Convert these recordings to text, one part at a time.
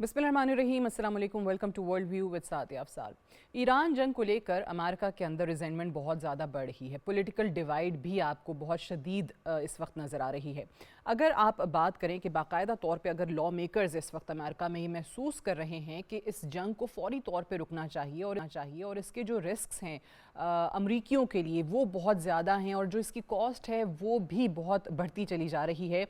बिस्मिल्लाहिर्रहमानिर्रहीम, अस्सलाम वालेकुम, welcome to world view with Sadia Afsar. Iran जंग को लेकर अमेरिका के अंदर रिजेंटमेंट बहुत ज़्यादा बढ़ रही है। पॉलिटिकल डिवाइड भी आपको बहुत शदीद इस वक्त नज़र आ रही है। अगर आप बात करें कि बाकायदा तौर पे अगर लॉ मेकर्स इस वक्त अमेरिका में ये महसूस कर रहे हैं कि इस जंग को फौरी तौर पे रुकना चाहिए और इसके जो रिस्क्स हैं अमरीकियों के लिए वो बहुत ज़्यादा हैं और जो इसकी कॉस्ट है वो भी बहुत बढ़ती चली जा रही है,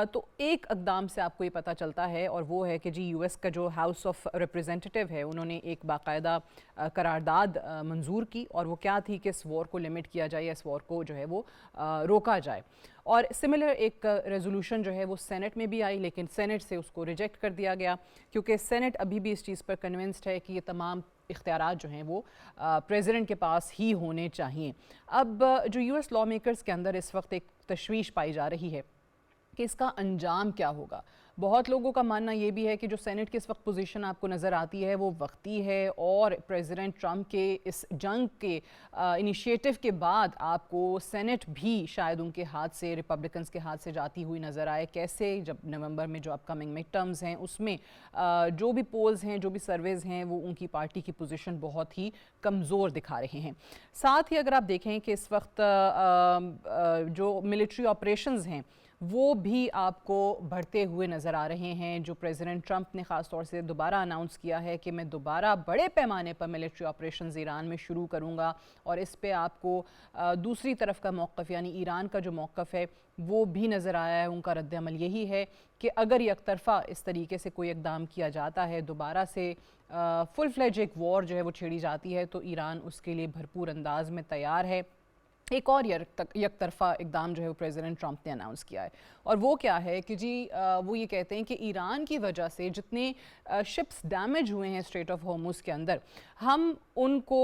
तो एक इक़दाम से आपको ये पता चलता है और वो है कि जी यूएस का जो हाउस ऑफ रिप्रेजेंटेटिव है उन्होंने एक बाकायदा करारदाद मंजूर की और वो क्या थी कि इस वॉर को लिमिट किया जाए या इस वॉर को जो है वो रोका जाए। और सिमिलर एक रेजोल्यूशन जो है वो सेनेट में भी आई, लेकिन सेनेट से उसको रिजेक्ट कर दिया गया क्योंकि सेनेट अभी भी इस चीज़ पर कन्विंस्ड है कि ये तमाम इख्तियारात जो हैं वो प्रेसिडेंट के पास ही होने चाहिए। अब जो यूएस लॉ मेकर्स के अंदर इस वक्त एक तशवीश पाई जा रही है कि इसका अंजाम क्या होगा। बहुत लोगों का मानना ये भी है कि जो सेनेट की इस वक्त पोजीशन आपको नज़र आती है वो वक्ती है और प्रेसिडेंट ट्रंप के इस जंग के इनिशिएटिव के बाद आपको सेनेट भी शायद उनके हाथ से, रिपब्लिकन्स के हाथ से जाती हुई नज़र आए। कैसे? जब नवंबर में जो अपकमिंग मिड टर्म्स हैं उसमें जो भी पोल्स हैं, जो भी सर्वेज़ हैं, वो उनकी पार्टी की पोजीशन बहुत ही कमज़ोर दिखा रहे हैं। साथ ही अगर आप देखें कि इस वक्त जो मिलिट्री ऑपरेशंस हैं वो भी आपको बढ़ते हुए नज़र आ रहे हैं। जो प्रेसिडेंट ट्रंप ने ख़ास तौर से दोबारा अनाउंस किया है कि मैं दोबारा बड़े पैमाने पर मिलिट्री ऑपरेशंस ईरान में शुरू करूंगा और इस पे आपको दूसरी तरफ का मौक़िफ़ यानी ईरान का जो मौक़िफ़ है वो भी नज़र आया है। उनका रद्द-ए-अमल यही है कि अगर एकतरफ़ा इस तरीके से कोई इक़दाम किया जाता है, दोबारा से फुल फ्लेज एक वॉर जो है वो छेड़ी जाती है, तो ईरान उसके लिए भरपूर अंदाज में तैयार है। एक और यकतरफ़ा इक़दाम जो है वो प्रेसिडेंट ट्रंप ने अनाउंस किया है और वो क्या है कि जी वो ये कहते हैं कि ईरान की वजह से जितने शिप्स डैमेज हुए हैं स्ट्रेट ऑफ हॉर्मुज़ के अंदर, हम उनको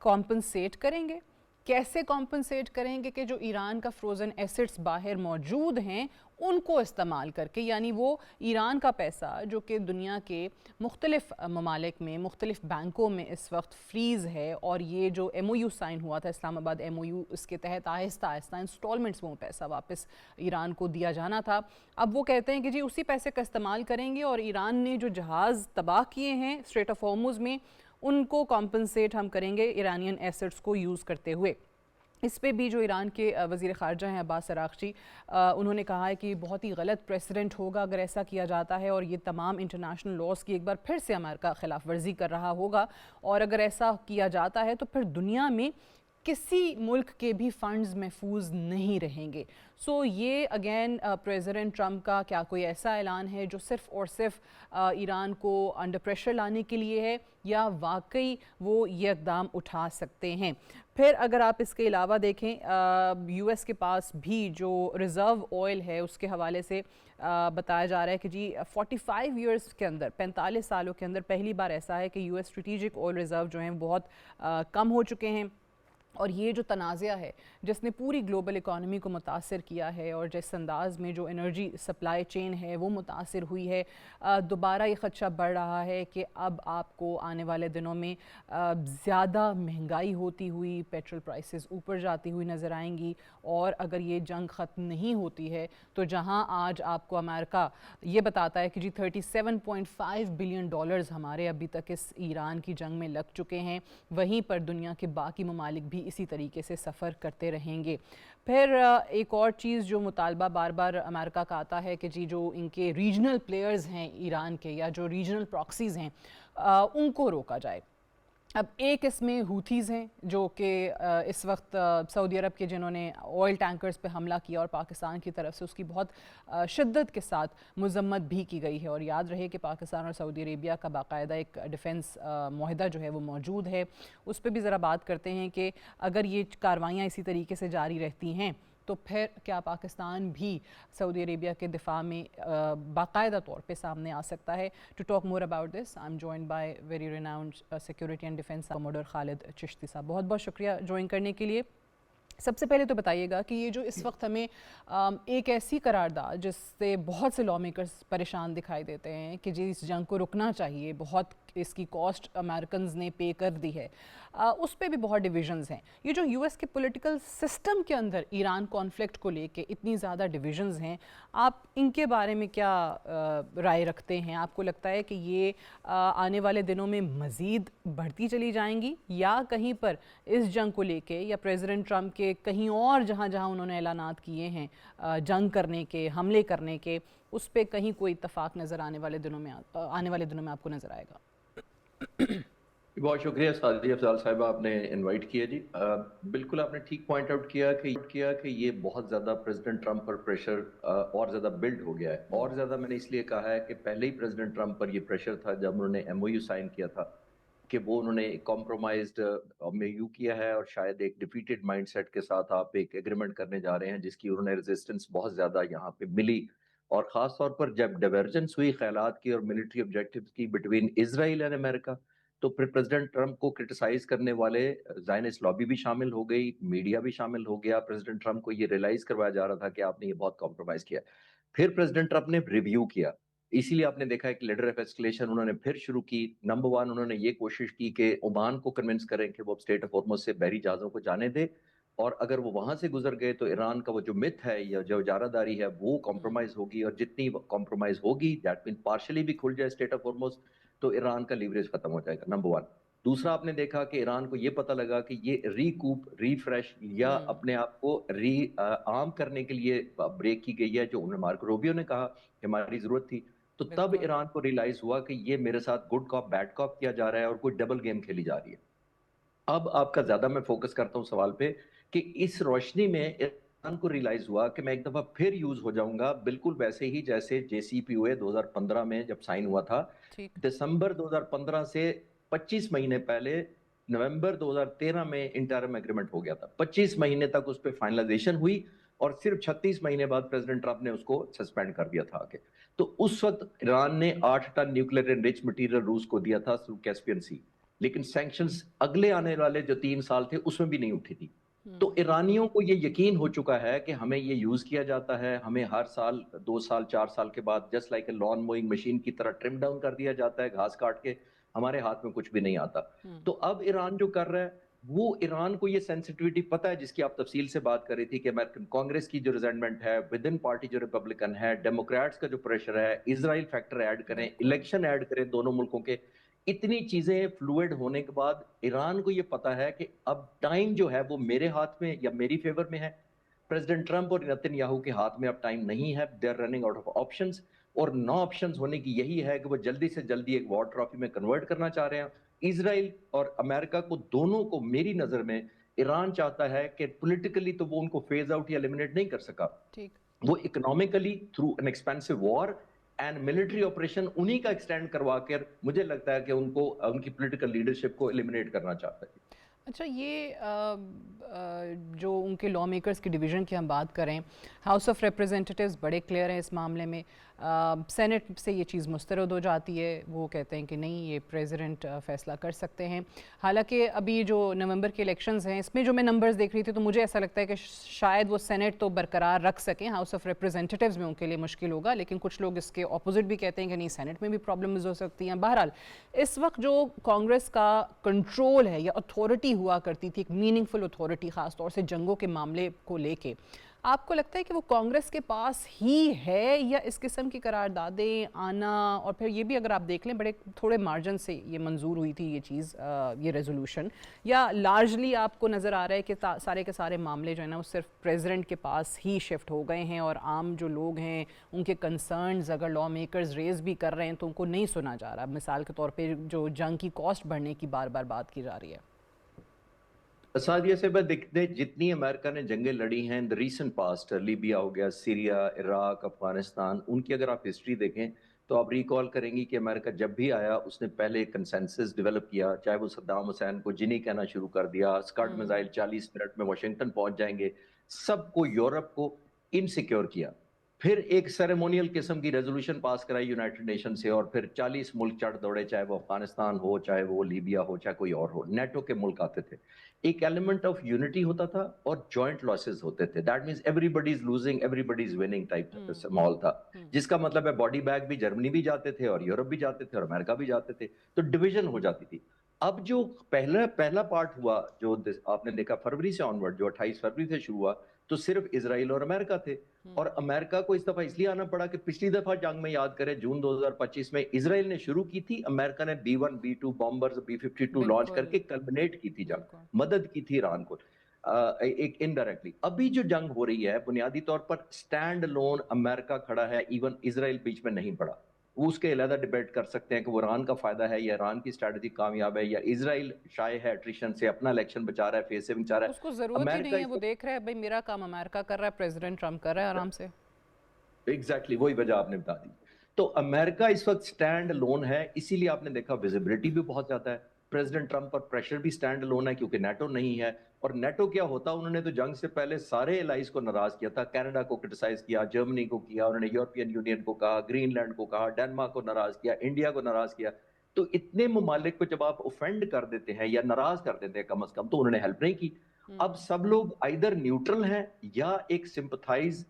कॉम्पनसेट करेंगे। कैसे कॉम्पनसेट करेंगे कि जो ईरान का फ्रोज़न एसेट्स बाहर मौजूद हैं उनको इस्तेमाल करके, यानी वो ईरान का पैसा जो कि दुनिया के मुख्तलिफ ममालिक में मुख्तलिफ बैंकों में इस वक्त फ्रीज़ है और ये जो MOU साइन हुआ था इस्लामाबाद MOU, इसके तहत आहिस्ता आहिस्ता इंस्टॉलमेंट्स में वो पैसा वापस ईरान को दिया जाना था। अब वो कहते हैं कि जी उसी पैसे का इस्तेमाल करेंगे और ईरान ने जो जहाज़ तबाह किए हैं स्ट्रेट ऑफ हॉर्मुज़ में उनको कॉम्पनसेट हम करेंगे ईरानियन एसेट्स को यूज़ करते हुए। इस पे भी जो ईरान के वज़ीर ख़ारजा हैं अब्बास अराग़ची, उन्होंने कहा है कि बहुत ही गलत प्रेसिडेंट होगा अगर ऐसा किया जाता है और ये तमाम इंटरनेशनल लॉज़ की एक बार फिर से अमेरिका ख़िलाफ़ वर्जी कर रहा होगा और अगर ऐसा किया जाता है तो फिर दुनिया में किसी मुल्क के भी फंड्स महफूज नहीं रहेंगे। सो ये अगेन प्रेसिडेंट ट्रंप का क्या कोई ऐसा ऐलान है जो सिर्फ़ और सिर्फ ईरान को अंडर प्रेशर लाने के लिए है या वाकई वो ये इक़दाम उठा सकते हैं? फिर अगर आप इसके अलावा देखें यूएस के पास भी जो रिज़र्व ऑयल है उसके हवाले से बताया जा रहा है कि जी 45 ईयर्स के अंदर, 45 सालों के अंदर पहली बार ऐसा है कि यूएस स्ट्रेटिजिक ऑयल रिज़र्व जो हैं बहुत कम हो चुके हैं और ये जो तनाज़ा है जिसने पूरी ग्लोबल इकॉनमी को मुतासिर किया है और जिस अंदाज में जो एनर्जी सप्लाई चेन है वो मुतासिर हुई है, दोबारा ये ख़दशा बढ़ रहा है कि अब आपको आने वाले दिनों में ज़्यादा महंगाई होती हुई, पेट्रोल प्राइसेस ऊपर जाती हुई नज़र आएंगी और अगर ये जंग ख़त्म नहीं होती है तो जहां आज आपको अमेरिका ये बताता है कि जी $37.5 बिलियन हमारे अभी तक इस ईरान की जंग में लग चुके हैं, वहीं पर दुनिया के बाकी ममालिक भी इसी तरीके से सफ़र करते रहेंगे। फिर एक और चीज़ जो मुतालबा बार बार अमेरिका का आता है कि जी जो इनके रीजनल प्लेयर्स हैं ईरान के या जो रीजनल प्रॉक्सीज़ हैं उनको रोका जाए। अब एक इसमें हूथीज़ हैं जो कि इस वक्त सऊदी अरब के जिन्होंने ऑयल टैंकर्स पे हमला किया और पाकिस्तान की तरफ से उसकी बहुत शिद्दत के साथ मज़म्मत भी की गई है और याद रहे कि पाकिस्तान और सऊदी अरेबिया का बाकायदा एक डिफेंस मुआहदा जो है वो मौजूद है। उस पर भी ज़रा बात करते हैं कि अगर ये कार्रवाइयाँ इसी तरीके से जारी रहती हैं तो फिर क्या पाकिस्तान भी सऊदी अरेबिया के दिफा में बाकायदा तौर पे सामने आ सकता है? To talk more about this I am joined by very renowned security and defence commodore Khalid Chishti sahab. बहुत बहुत शुक्रिया ज्वाइन करने के लिए। सबसे पहले तो बताइएगा कि ये जो इस वक्त हमें एक ऐसी करारदाद जिससे बहुत से लॉ मेकर्स परेशान दिखाई देते हैं कि जी इस जंग को रुकना चाहिए, बहुत इसकी कॉस्ट अमेरिकन्स ने पे कर दी है, उस पे भी बहुत डिविजन्स हैं। ये जो यूएस के पॉलिटिकल सिस्टम के अंदर ईरान कॉन्फ्लिक्ट को लेके इतनी ज़्यादा डिविजन्स हैं, आप इनके बारे में क्या राय रखते हैं? आपको लगता है कि ये आने वाले दिनों में मज़ीद बढ़ती चली जाएंगी, या कहीं पर इस जंग को लेके या प्रेसिडेंट ट्रंप के कहीं और जहाँ जहाँ उन्होंने ऐलानात किए हैं जंग करने के, हमले करने के, उस पे कहीं कोई इत्तफाक नज़र आने वाले दिनों में आपको नज़र आएगा? बहुत शुक्रिया सादी अफजाल साहिबा, आपने इनवाइट किया जी। बिल्कुल आपने ठीक पॉइंट आउट किया कि ये बहुत ज़्यादा प्रेसिडेंट ट्रंप पर प्रेशर और ज़्यादा बिल्ड हो गया है। और ज़्यादा मैंने इसलिए कहा है कि पहले ही प्रेसिडेंट ट्रंप पर ये प्रेशर था जब उन्होंने MOU साइन किया था कि वो उन्होंने कॉम्प्रोमाइज्ड MOU किया है, और शायद एक डिफीटेड माइंडसेट के साथ आप एक एग्रीमेंट करने जा रहे हैं जिसकी उन्होंने रेजिस्टेंस बहुत ज़्यादा यहाँ पे मिली। और ख़ास तौर पर जब डाइवर्जेंस हुई ख्यालात की और मिलिट्री ऑब्जेक्टिव्स की बिटवीन इजराइल एंड अमेरिका, तो फिर प्रेसिडेंट ट्रंप को क्रिटिसाइज करने वाले ज़ायनिस्ट लॉबी भी शामिल हो गई, मीडिया भी शामिल हो गया। प्रेसिडेंट ट्रंप को ये रियलाइज करवाया जा रहा था कि आपने ये बहुत कॉम्प्रोमाइज किया। फिर प्रेसिडेंट ट्रंप ने रिव्यू किया, इसीलिए आपने देखा एक लेटर ऑफ एस्केलेशन उन्होंने फिर शुरू की। नंबर 1, उन्होंने ये कोशिश की कि ओमान को कन्विंस करें कि वो स्टेट ऑफ हॉर्मुज़ से बहरी जहाज़ों को जाने दे, और अगर वो वहां से गुजर गए तो ईरान का वो जो मिथ है या जो इजारादारी है वो कॉम्प्रोमाइज होगी, और जितनी कॉम्प्रोमाइज होगी, दैट मीन पार्शली भी खुल जाए स्टेट ऑफ हॉर्मुज़, तो ईरान का लीवरेज खत्म हो जाएगा। नंबर 1। दूसरा, आपने देखा कि ईरान को ये पता लगा कि ये रिकूप, रिफ्रेश या अपने आप को री आर्म करने के लिए ब्रेक की गई है, जो उन्हें मार्को रूबियो ने कहा कि हमारी जरूरत थी। तो तब ईरान को रियलाइज हुआ कि ये मेरे साथ गुड कॉप बैड कॉप किया जा रहा है और कोई डबल गेम खेली जा रही है। अब आपका ज्यादा मैं फोकस करता हूं सवाल पे कि इस रोशनी में ईरान को रियलाइज हुआ कि मैं एक दफा फिर यूज हो जाऊंगा, बिल्कुल वैसे ही जैसे JCPOA 2015 में जब साइन हुआ था। दिसंबर 2015 से 25 महीने पहले नवंबर 2013 में इंटरिम एग्रीमेंट हो गया था। 25 महीने तक उस पर फाइनलाइजेशन हुई, और सिर्फ 36 महीने बाद प्रेसिडेंट ट्रंप ने उसको सस्पेंड कर दिया था आगे। तो उस वक्त ईरान ने 8 टन न्यूक्लियर एनरिच्ड मटेरियल रूस को दिया था थ्रू कैस्पियन सी, लेकिन सैंक्शंस अगले आने वाले जो 3 साल थे उसमें भी नहीं उठी थी। तो ईरानियों को ये यकीन हो चुका है कि हमें ये यूज किया जाता है, हमें हर साल 2 साल 4 साल के बाद just like a lawn moving machine की तरह ट्रिम डाउन कर दिया जाता है, घास काट के। हमारे हाथ में कुछ भी नहीं आता। तो अब ईरान जो कर रहा है, वो ईरान को ये सेंसिटिविटी पता है जिसकी आप तफसील से बात कर रही थी कि अमेरिकन कांग्रेस की जो रिजेंटमेंट है, विद इन पार्टी जो रिपब्लिकन है, डेमोक्रेट्स का जो प्रेशर है, इजराइल फैक्टर ऐड करें, इलेक्शन ऐड करें दोनों मुल्कों के, इतनी चीजें फ्लूइड होने के बाद ईरान को ये पता है कि अब टाइम जो है वो मेरे हाथ में या मेरी फेवर में है। प्रेसिडेंट ट्रंप और नेतन्याहू के हाथ में अब टाइम नहीं है, they are running out of options. और नो ऑप्शंस होने की यही है कि वो जल्दी से जल्दी एक वॉर ट्रॉफी में कन्वर्ट करना चाह रहे हैं। इजराइल और अमेरिका को, दोनों को, मेरी नजर में ईरान चाहता है कि पॉलिटिकली तो वो उनको फेज आउट या एलिमिनेट नहीं कर सका, वो economically through an expensive war and military operation उन्हीं का एक्सटेंड करवा कर मुझे लगता है कि उनको उनकी पॉलिटिकल लीडरशिप को एलिमिनेट करना चाहता है। अच्छा, ये जो उनके लॉ मेकर्स की डिवीज़न की हम बात करें, हाउस ऑफ रिप्रेजेंटेटिव्स बड़े क्लियर हैं इस मामले में, सेनेट से ये चीज़ मुस्तरद हो जाती है, वो कहते हैं कि नहीं, ये प्रेसिडेंट फ़ैसला कर सकते हैं। हालांकि अभी जो नवंबर के इलेक्शंस हैं, इसमें जो मैं नंबर्स देख रही थी तो मुझे ऐसा लगता है कि शायद वो सेनेट तो बरकरार रख सकें, हाउस ऑफ रिप्रेजेंटेटिव्स में उनके लिए मुश्किल होगा, लेकिन कुछ लोग इसके अपोजिट भी कहते हैं कि नहीं, सेनेट में भी प्रॉब्लम्स हो सकती हैं। बहरहाल इस वक्त जो कांग्रेस का कंट्रोल है या अथॉरिटी हुआ करती थी, एक मीनिंगफुल अथॉरिटी ख़ास तौर से जंगों के मामले को लेके, आपको लगता है कि वो कांग्रेस के पास ही है, या इस किस्म की करारदादें आना, और फिर ये भी अगर आप देख लें बड़े थोड़े मार्जिन से ये मंजूर हुई थी ये चीज़, ये रेजोल्यूशन, या लार्जली आपको नज़र आ रहा है कि सारे के सारे मामले जो है ना वो सिर्फ प्रेसिडेंट के पास ही शिफ्ट हो गए हैं, और आम जो लोग हैं उनके कंसर्न्स अगर लॉ मेकर्स रेज भी कर रहे हैं तो उनको नहीं सुना जा रहा? मिसाल के तौर पर जो जंग की कॉस्ट बढ़ने की बार बार बात की जा रही है। सादिया से बात देखते, जितनी अमेरिका ने जंगें लड़ी हैं in the recent past, Libya हो गया, सीरिया, इराक, अफगानिस्तान, उनकी अगर आप हिस्ट्री देखें तो आप रिकॉल करेंगी कि अमेरिका जब भी आया उसने पहले कंसेंसस डेवलप किया, चाहे वो सद्दाम हुसैन को जिनी कहना शुरू कर दिया, स्कड मिसाइल 40 मिनट में वाशिंगटन पहुंच जाएंगे, सबको, यूरोप को इनसिक्योर किया। फिर एक सेरेमोनियल किस्म की रेजोल्यूशन पास कराई यूनाइटेड नेशन से, और फिर 40 मुल्क चढ़ दौड़े, चाहे वो अफगानिस्तान हो, चाहे वो लीबिया हो, चाहे कोई और हो, नेटो के मुल्क आते थे। एक एलिमेंट ऑफ यूनिटी होता था और जॉइंट लॉसेस होते थे, that means everybody is losing everybody is winning type माहौल था, जिसका मतलब है बॉडी बैग भी जर्मनी भी जाते थे और यूरोप भी जाते थे और अमेरिका भी जाते थे, तो डिवीजन हो जाती थी। अब जो पहला पार्ट हुआ, जो आपने देखा फरवरी से ऑनवर्ड, जो 28 फरवरी से शुरू हुआ, तो सिर्फ इजराइल और अमेरिका थे। और अमेरिका को इस दफा इसलिए आना पड़ा कि पिछली दफा जंग में याद करें जून 2025 में इजराइल ने शुरू की थी, अमेरिका ने B1 B2 bombers B-52 launch बिल्कुल करके कल्मिनेट की थी जंग, बिल्कुल मदद की थी ईरान को एक इनडायरेक्टली। अभी जो जंग हो रही है बुनियादी तौर पर स्टैंड लोन अमेरिका खड़ा है, इवन इजराइल बीच में नहीं पड़ा। वो उसके अलग डिबेट कर सकते हैं कि वो ईरान का फायदा है या ईरान की स्ट्रेटजी कामयाब है या इजराइल शाय है अट्रिशन से अपना इलेक्शन बचा रहा है, फेस सेविंग चाह रहा उसको है। ज़रूरत ही नहीं अमेरिका है, वो इसको देख रहा है भाई मेरा काम अमेरिका कर रहा है, प्रेसिडेंट ट्रम्प कर रहा है आराम से। एग्जैक्टली वही वजह आपने बता दी। तो अमेरिका इस वक्त स्टैंड लोन है, इसीलिए आपने देखा विजिबिलिटी भी बहुत ज्यादा है। प्रेसिडेंट ट्रम्प पर प्रेशर भी स्टैंड लोन है क्योंकि नेटो नहीं है। और नेटो क्या होता, उन्होंने तो जंग से पहले सारे एलाइज को नाराज किया था, कनाडा को क्रिटिसाइज किया, जर्मनी को किया, उन्होंने यूरोपियन यूनियन को कहा, ग्रीनलैंड को कहा, डेनमार्क को नाराज किया, इंडिया को नाराज किया। तो इतने ममालिक को जब आप ऑफेंड कर देते हैं या नाराज कर देते हैं कम से कम, तो उन्होंने हेल्प नहीं की। अब सब लोग आइदर न्यूट्रल हैं या एक सिंपथाइज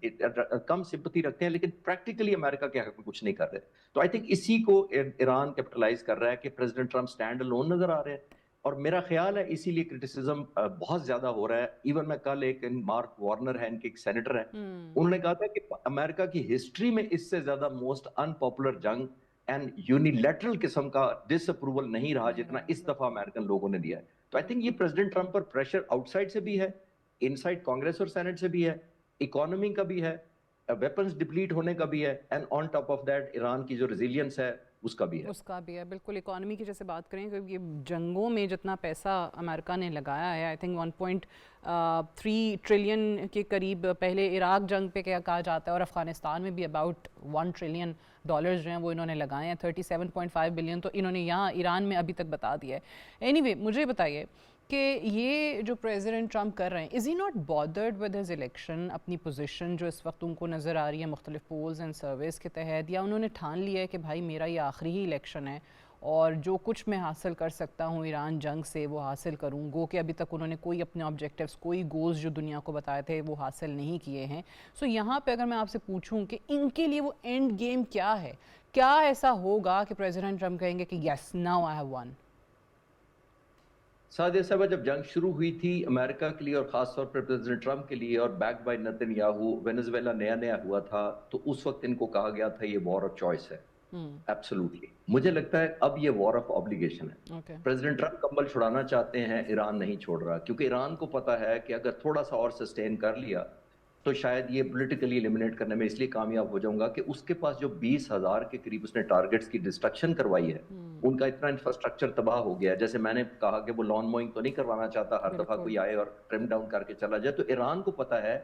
कम सिंपथी रखते हैं, लेकिन प्रैक्टिकली अमेरिका के हक में कुछ नहीं कर रहे। तो आई थिंक इसी को ईरान कैपिटलाइज कर रहा है कि प्रेसिडेंट ट्रम्प स्टैंड अलोन नजर आ रहे हैं। और मेरा ख्याल है इसीलिए क्रिटिसिज्म बहुत ज्यादा हो रहा है। इवन मैं कल एक मार्क वार्नर है, इनके एक सेनेटर हैं, उन्होंने कहा था कि अमेरिका की हिस्ट्री में इससे ज्यादा मोस्ट अनपॉपुलर जंग एंड यूनिलैटरल किस्म का डिसअप्रूवल नहीं रहा जितना इस दफा अमेरिकन लोगों ने दिया है। तो आई थिंक ये प्रेसिडेंट ट्रम्प पर प्रेशर आउटसाइड से भी है, इनसाइड कांग्रेस और सेनेट से भी है, इकोनॉमी का भी है, वेपन्स डिप्लीट होने का भी है, and on top of that Iran की जो रेजिलियंस है उसका भी है। उसका भी है बिल्कुल। इकोनॉमी की जैसे बात करें, क्योंकि जंगों में जितना पैसा अमेरिका ने लगाया है, आई थिंक 1.3 ट्रिलियन के करीब पहले इराक जंग पे क्या कहा जाता है, और अफ़गानिस्तान में भी अबाउट $1 ट्रिलियन जो हैं वो इन्होंने लगाए हैं। 37.5 बिलियन तो इन्होंने यहाँ ईरान में अभी तक बता दिया है। एनीवे मुझे बताइए कि ये जो प्रेसिडेंट ट्रम्प कर रहे हैं, is he not bothered with his election, अपनी पोजीशन जो इस वक्त उनको नज़र आ रही है मुख्तलिफ पोल्स एंड सर्वेस के तहत, या उन्होंने ठान लिया है कि भाई मेरा ये आखिरी ही इलेक्शन है और जो कुछ मैं हासिल कर सकता हूँ ईरान जंग से वो हासिल करूँ। गो कि अभी तक उन्होंने कोई अपने ऑब्जेक्टिव्स, कोई गोल्स जो दुनिया को बताए थे वो हासिल नहीं किए हैं। सो यहाँ पे अगर मैं आपसे पूछूँ कि इनके लिए वो एंड गेम क्या है, क्या ऐसा होगा कि प्रेसिडेंट ट्रम्प कहेंगे कि yes now I have one? Sadia साहबा, जब जंग शुरू हुई थी अमेरिका के लिए और खासतौर पर प्रेसिडेंट ट्रम्प के लिए और बैक बाय नेतन्याहू, वेनेजुएला नया नया हुआ था, तो उस वक्त इनको कहा गया था ये वॉर ऑफ चॉइस है। एब्सोल्युटली मुझे लगता है अब ये वॉर ऑफ ऑब्लिगेशन है। प्रेसिडेंट ट्रम्प कंबल छुड़ाना चाहते हैं, ईरान नहीं छोड़ रहा, क्योंकि ईरान को पता है कि अगर थोड़ा सा और सस्टेन कर लिया तो शायद ये पॉलिटिकली एलिमिनेट करने में इसलिए कामयाब हो जाऊंगा कि उसके पास जो 20,000 के करीब उसने टारगेट्स की डिस्ट्रक्शन करवाई है, उनका इतना इंफ्रास्ट्रक्चर तबाह हो गया है। जैसे मैंने कहा कि वो लॉन मोइंग तो नहीं करवाना चाहता, हर दफा कोई आए और ट्रिम डाउन करके चला जाए। तो ईरान को पता है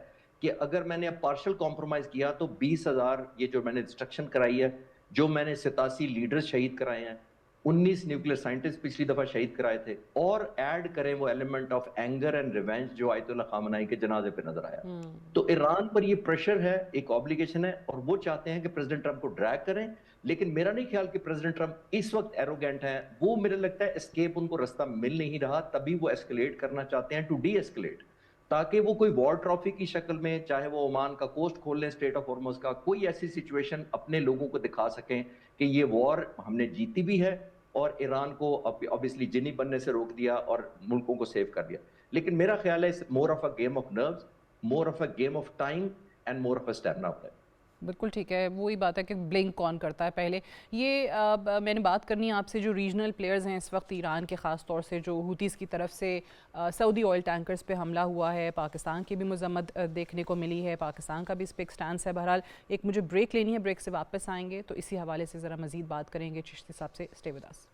कि अगर मैंने अब पार्शियल कॉम्प्रोमाइज किया तो 20,000 ये जो मैंने डिस्ट्रक्शन कराई है, जो मैंने 87 लीडर्स शहीद कराए हैं, 19 न्यूक्लियर साइंटिस्ट पिछली दफा शहीद कराए थे, और ऐड करें वो element of anger and revenge जो आयतुल्ला खामनाई के जनाजे पे नजर आया, तो ईरान पर ये प्रेशर है, एक ऑब्लिगेशन है, और वो चाहते हैं कि प्रेसिडेंट ट्रम्प को ड्रैग करें। लेकिन मेरा नहीं ख्याल कि प्रेसिडेंट ट्रम्प इस वक्त एरोगेंट है, वो मुझे लगता है एस्केप उनको रास्ता मिल नहीं रहा, तभी वो एस्केलेट करना चाहते हैं टू डी एस्केलेट, ताकि वो कोई वॉर ट्रॉफी की शक्ल में, चाहे वो ओमान का कोस्ट खोल लें, स्टेट ऑफ हॉर्मुज का, कोई ऐसी सिचुएशन अपने लोगों को दिखा सकें कि ये वॉर हमने जीती भी है और ईरान को ऑब्वियसली जिनी बनने से रोक दिया और मुल्कों को सेव कर दिया। लेकिन मेरा ख्याल है more of a game of nerves, more of a game of time and more of a stamina of that. बिल्कुल ठीक है, वही बात है कि ब्लिंक कौन करता है पहले। ये मैंने बात करनी है आपसे जो रीजनल प्लेयर्स हैं इस वक्त ईरान के, ख़ास तौर से जो हुतीज़ की तरफ से सऊदी ऑयल टैंकर्स पे हमला हुआ है, पाकिस्तान की भी मजम्मत देखने को मिली है, पाकिस्तान का भी इस पर एक स्टैंस है। बहरहाल एक मुझे ब्रेक लेनी है, ब्रेक से वापस आएंगे तो इसी हवाले से ज़रा मज़ीद बात करेंगे चिश्ती साहब से। Stay with us.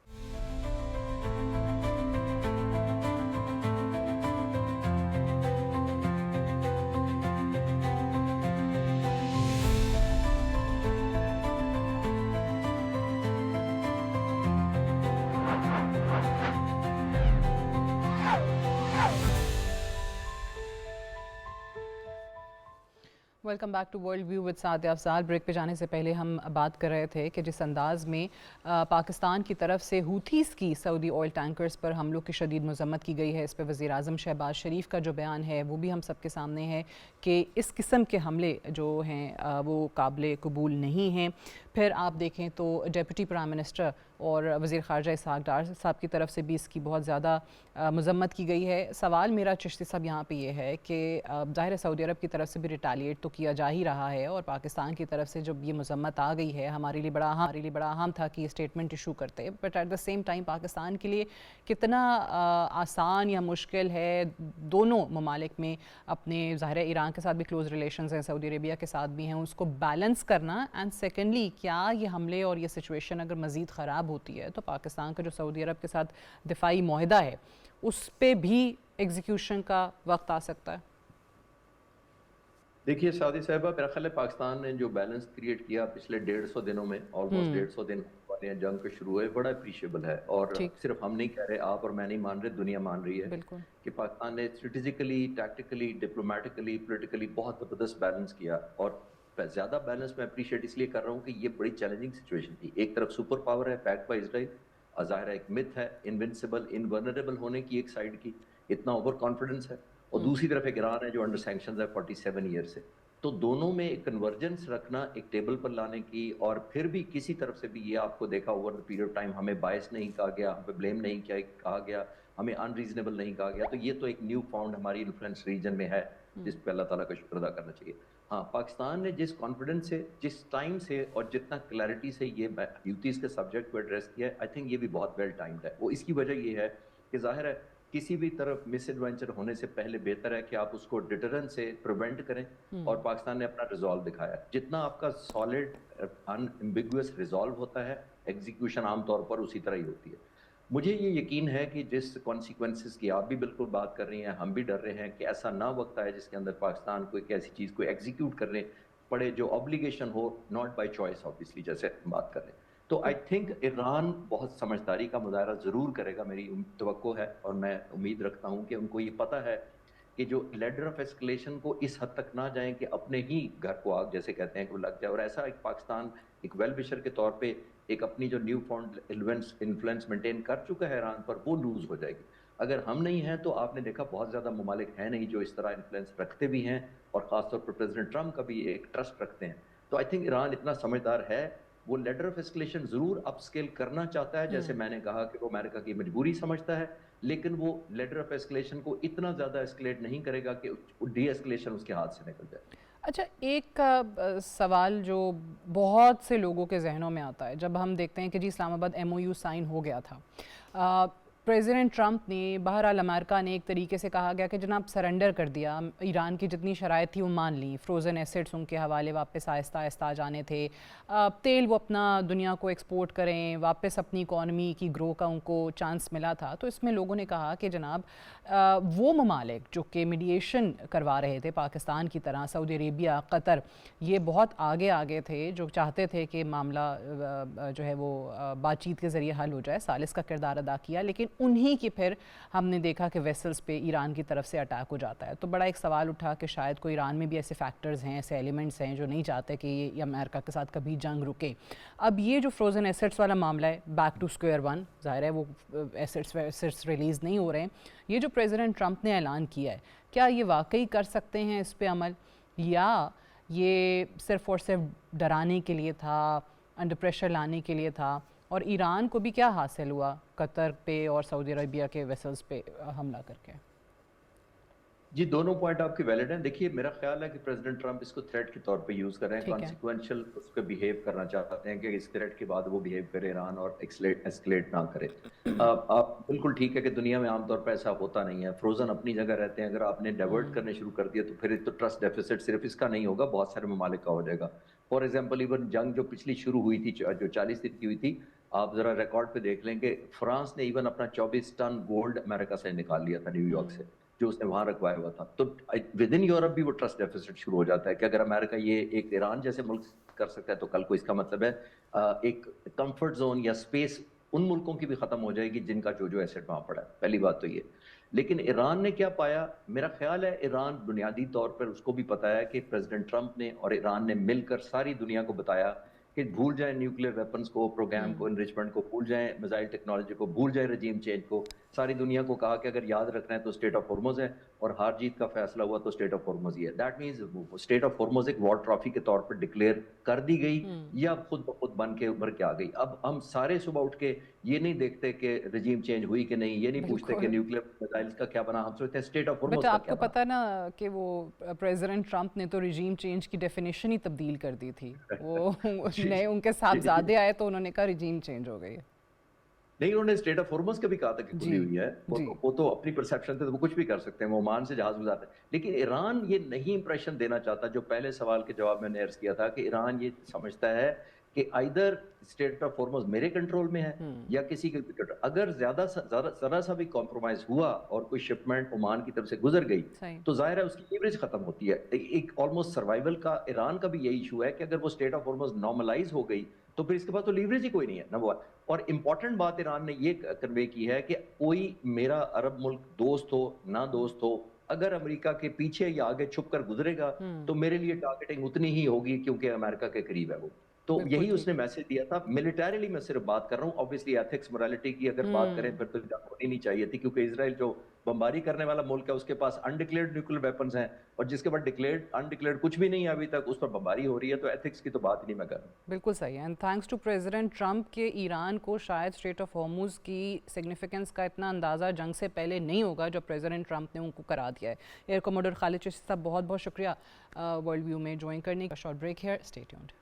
Welcome back to world view with Sadia Afzal. Break पे जाने से पहले हम बात कर रहे थे कि जिस अंदाज़ में पाकिस्तान की तरफ से हुतीज़ की सऊदी ऑयल टैंकर्स पर हमलों की शदीद मज़म्मत की गई है, इस पर वज़ीर आज़म शहबाज शरीफ का जो बयान है वो भी हम सब के सामने है कि इस किस्म के हमले जो हैं वो काबिल कबूल नहीं हैं। फिर आप देखें तो डिप्टी प्राइम मिनिस्टर اور وزیر خارجہ اسحاق ڈار صاحب کی طرف سے بھی اس کی بہت زیادہ مذمت کی گئی ہے۔ سوال میرا چشتی صاحب یہاں پہ یہ ہے کہ ظاہر ہے سعودی عرب کی طرف سے بھی ریٹیلیٹ تو کیا جا ہی رہا ہے، اور پاکستان کی طرف سے جب یہ مذمت آ گئی ہے ہمارے لیے بڑا اہم تھا کہ یہ اسٹیٹمنٹ ایشو کرتے، but at the same time Pakistan کے لیے کتنا آسان یا مشکل ہے دونوں ممالک میں اپنے، ظاہر ہے ایران کے ساتھ بھی کلوز ریلیشنز ہیں، سعودی عربیہ کے ساتھ بھی ہیں، اس کو بیلنس کرنا، اینڈ سیکنڈلی کیا یہ حملے اور یہ سچویشن اگر مزید خراب ہوتی ہے تو پاکستان کا جو سعودی عرب کے ساتھ دفاعی معاہدہ ہے اس پہ بھی ایگزیکیوشن کا وقت آ سکتا ہے؟ دیکھیے سعودی صاحبہ، میرا خیال ہے پاکستان نے جو بیلنس کریٹ کیا پچھلے 150 دنوں میں، آلموسٹ 150 دن والے ہیں جنگ کے شروع ہوئے، بڑا اپریشیبل ہے، اور ٹھیک، صرف ہم نہیں کہہ رہے، آپ اور میں نہیں مان رہے، دنیا مان رہی ہے بالکل کہ پاکستان نے اسٹریٹجیکلی، ٹیکٹیکلی، ڈپلومیٹکلی، پولیٹیکلی بہت زبردست بیلنس کیا، اور زیادہ بیلنس میں اپریشیٹ اس لیے کر رہا ہوں کہ یہ بڑی چیلنجنگ سچویشن تھی۔ ایک طرف سپر پاور ہے بیکڈ بائی اسرائیل، ظاہر ہے ایک متھ ہے انونسبل، انورنریبل ہونے کی ایک سائیڈ کی، اتنا اوور کانفیڈنس ہے، اور دوسری طرف ایک ایران ہے جو انڈر سینکشنز ہے 47 ایئر سے۔ تو دونوں میں ایک کنورجنس رکھنا، ایک ٹیبل پر لانے کی، اور پھر بھی کسی طرف سے بھی یہ آپ کو دیکھا over the period of time ہمیں باعث نہیں کہا گیا، ہمیں بلیم نہیں کہا گیا، ہمیں ان ریزنیبل نہیں کہا گیا، تو یہ تو ایک نیو فاؤنڈ ہماری انفلوئنس ریجن میں ہے جس پہ اللہ تعالیٰ کا شکر ادا کرنا چاہیے۔ ہاں، پاکستان نے جس کانفیڈنس سے، جس ٹائم سے، اور جتنا کلیئرٹی سے یہ ہیوتھیز کے سبجیکٹ کو ایڈریس کیا ہے، آئی تھنک یہ بھی بہت ویل ٹائمڈ ہے۔ وہ اس کی وجہ یہ ہے کہ ظاہر ہے کسی بھی طرف مس ایڈوینچر ہونے سے پہلے بہتر ہے کہ آپ اس کو ڈیٹرنس سے پریونٹ کریں، اور پاکستان نے اپنا ریزالو دکھایا۔ جتنا آپ کا سالڈ ان ایمبیگوس ریزالو ہوتا ہے، ایگزیکیوشن عام طور پر اسی طرح ہی ہوتی ہے۔ مجھے یہ یقین ہے کہ جس کانسیکوینسز کی آپ بھی بالکل بات کر رہی ہیں، ہم بھی ڈر رہے ہیں کہ ایسا نہ وقت آئے جس کے اندر پاکستان کو ایک ایسی چیز کو ایگزیکیوٹ کرنے پڑے جو obligation who, not by choice obviously, جیسے ہم بات کر رہے ہیں۔ تو آئی تھنک ایران بہت سمجھداری کا مظاہرہ ضرور کرے گا، میری توقع ہے، اور میں امید رکھتا ہوں کہ ان کو یہ پتہ ہے کہ جو لیڈر آف اسکلیشن کو اس حد تک نہ جائیں کہ اپنے ہی گھر کو آگ جیسے کہتے ہیں کہ وہ لگ جائے، اور ایسا ایک پاکستان ایک ویل وشر کے طور پہ ایک اپنی جو نیو فاؤنڈ انفلوئنس مینٹین کر چکا ہے ایران پر، وہ لوز ہو جائے گی۔ اگر ہم نہیں ہیں تو آپ نے دیکھا بہت زیادہ ممالک ہیں نہیں جو اس طرح انفلوئنس رکھتے بھی ہیں، اور خاص طور پر پریزیڈنٹ ٹرمپ کا بھی ایک ٹرسٹ رکھتے ہیں۔ تو آئی تھنک ایران اتنا سمجھدار ہے، وہ لیڈر آف اسکلیشن ضرور اپ اسکیل کرنا چاہتا ہے، جیسے میں نے کہا کہ وہ امریکہ کی مجبوری سمجھتا ہے، لیکن وہ لیڈر آف اسکلیشن کو اتنا زیادہ اسکلیٹ نہیں کرے گا کہ ڈی اسکلیشن اس کے ہاتھ سے نکل جائے۔ اچھا، ایک سوال جو بہت سے لوگوں کے ذہنوں میں آتا ہے جب ہم دیکھتے ہیں کہ جی اسلام آباد ایم او یو سائن ہو گیا تھا، پریزیڈنٹ ٹرمپ نے، بہرحال امریکہ نے ایک طریقے سے کہا گیا کہ جناب سرنڈر کر دیا، ایران کی جتنی شرائط تھی وہ مان لیں، فروزن ایسٹس ان کے حوالے واپس آہستہ آہستہ آ جانے تھے، تیل وہ اپنا دنیا کو ایکسپورٹ کریں، واپس اپنی اکانومی کی گرو کا ان کو چانس ملا تھا۔ تو اس میں لوگوں نے کہا کہ جناب وہ ممالک جو کہ میڈیشن کروا رہے تھے پاکستان کی طرح، سعودی عربیہ، قطر، یہ بہت آگے تھے، جو چاہتے تھے کہ معاملہ جو ہے وہ بات چیت کے ذریعے حل ہو جائے، ثالث کا کردار ادا کیا، لیکن انہی کی پھر ہم نے دیکھا کہ ویسلز پہ ایران کی طرف سے اٹیک ہو جاتا ہے۔ تو بڑا ایک سوال اٹھا کہ شاید کوئی ایران میں بھی ایسے فیکٹرز ہیں، ایسے ایلیمنٹس ہیں جو نہیں چاہتے کہ یہ امریکہ کے ساتھ کبھی جنگ رکے۔ اب یہ جو فروزن ایسٹس والا معاملہ ہے، بیک ٹو اسکوائر ون، ظاہر ہے وہ ایسٹس ریلیز نہیں ہو رہے ہیں، یہ جو پریزیڈنٹ ٹرمپ نے اعلان کیا ہے، کیا یہ واقعی کر سکتے ہیں اس پہ عمل، یا یہ صرف اور صرف ڈرانے کے لیے تھا، انڈر پریشر لانے کے لیے تھا، اور ایران کو بھی کیا حاصل ہوا قطر پہ اور سعودی عربیہ کے ویسلز پہ حملہ کر کے؟ جی، دونوں پوائنٹ آپ کے ویلڈ ہیں۔ دیکھیے میرا خیال ہے کہ پریزیڈنٹ ٹرمپ اس کو تھریٹ کے طور پہ یوز کر رہے ہیں، کانسیکوینشل اس پہ بیہیو کرنا چاہتے ہیں کہ اس تھریٹ کے بعد وہ بیہیو کرے ایران اور ایسکلیٹ نہ کرے۔ آپ بالکل ٹھیک ہے کہ دنیا میں عام طور پہ ایسا ہوتا نہیں ہے، فروزن اپنی جگہ رہتے ہیں، اگر آپ نے ڈائیورٹ کرنے شروع کر دیا تو پھر تو ٹرسٹ ڈیفیسٹ صرف اس کا نہیں ہوگا، بہت سارے ممالک کا ہو جائے گا۔ فار ایگزامپل ایون جنگ جو پچھلی شروع ہوئی تھی، جو 40 دن کی ہوئی تھی، آپ ذرا ریکارڈ پہ دیکھ لیں کہ فرانس نے ایون اپنا 24 ٹن گولڈ امریکہ سے نکال لیا تھا، نیو یارک سے، جو اس نے وہاں رکھوایا ہوا تھا۔ تو ود ان یورپ بھی وہ ٹرسٹ ڈیفیسٹ شروع ہو جاتا ہے کہ اگر امریکہ یہ ایک ایران جیسے ملک کر سکتا ہے تو کل کو اس کا مطلب ہے ایک کمفرٹ زون یا اسپیس ان ملکوں کی بھی ختم ہو جائے گی جن کا جو ایسٹ وہاں پڑا ہے۔ پہلی بات تو یہ۔ لیکن ایران نے کیا پایا، میرا خیال ہے ایران بنیادی طور پر اس کو بھی پتا ہے کہ پریزیڈنٹ ٹرمپ نے اور ایران نے مل کر ساری دنیا کو بتایا کہ بھول جائیں نیوکلیئر ویپنز کو، پروگرام کو، انریچمنٹ کو بھول جائیں، میزائل ٹیکنالوجی کو بھول جائیں، رجیم چینج کو، सारी दुनिया को कहा कि अगर याद रखना है तो स्टेट ऑफ हॉर्मुज है, और हार जीत का फैसला हुआ तो स्टेट ऑफ हॉर्मुज ही है। That means state of Hormuz एक वॉर ट्रॉफी के तौर पर डिक्लेयर कर दी गई या खुद ब खुद बन के उभर के आ गई। अब हम सारे सुबह उठ के ये नहीं देखते कि रजीम चेंज हुई कि नहीं, ये नहीं पूछते कि न्यूक्लियर मिसाइल्स का क्या बना, हम सोचते हैं स्टेट ऑफ हॉर्मुज बट का आपको क्या बना। पता ना कि वो प्रेसिडेंट ट्रंप ने तो रिजीम चेंज की डेफिनेशन ही तब्दील कर दी थी। वो जी, नए उनके जी, जी। साहबजादे आए तो उन्होंने कहा रिजीम चेंज हो गई है। नहीं, उन्होंने स्टेट ऑफ हॉर्मुज का भी कहा था कि जी खुली हुई है। जी वो तो अपनी परसेप्शन से तो वो कुछ भी कर सकते हैं, वो ओमान से जहाज गुजारते हैं। लेकिन ईरान ये नहीं इंप्रेशन देना चाहता, जो पहले सवाल के जवाब मैंने अर्ज किया था कि ईरान ये समझता है कि आइदर स्टेट ऑफ हॉर्मुज मेरे कंट्रोल में है या किसी के भी कंट्रोल। अगर जरा सा भी कॉम्प्रोमाइज हुआ और कोई शिपमेंट ओमान की तरफ से गुजर गई सही तो जाहिर है उसकी लीवरेज खत्म होती है। एक ऑलमोस्ट सर्वाइवल का ईरान का भी यही इशू है कि अगर वो स्टेट ऑफ हॉर्मुज नॉर्मलाइज हो गई तो फिर इसके बाद तो लीवरेज ही कोई नहीं है ना वो। और इंपॉर्टेंट बात ईरान ने ये कन्वे की है कि कोई मेरा अरब मुल्क दोस्त हो ना दोस्त हो, अगर अमेरिका के पीछे या आगे छुप कर गुजरेगा तो मेरे लिए टारगेटिंग उतनी ही होगी क्योंकि अमेरिका के करीब है वो। तो बिल्कुल यही ठीक। उसने मैसेज दिया था। मिलिटरीली मैं सिर्फ बात कर रहा हूँ, ऑब्वियसली एथिक्स मोरालिटी की अगर बात करें फिर तो जंग होनी नहीं चाहिए थी, क्योंकि इसराइल जो बमबारी करने वाला मुल्क है उसके पास अनडिक्लेयर्ड न्यूक्लियर वेपन्स हैं, और जिसके पास डिक्लेयर्ड अनडिक्लेयर्ड कुछ भी नहीं है अभी तक, उस पर बमबारी हो रही है। तो एथिक्स की तो बात ही नहीं मैं कर रहा हूँ। बिल्कुल सही है। And thanks to president Trump के ईरान को शायद स्ट्रेट ऑफ हॉर्मुज की सिग्निफिकेंस का इतना अंदाज़ा जंग से पहले नहीं होगा जो प्रेसिडेंट ट्रंप ने उनको करा दिया है। एयर कमोडोर खालिद चिश्ती साहब बहुत बहुत शुक्रिया वर्ल्ड व्यू में ज्वाइन करने का। शॉर्ट ब्रेक है, stay tuned.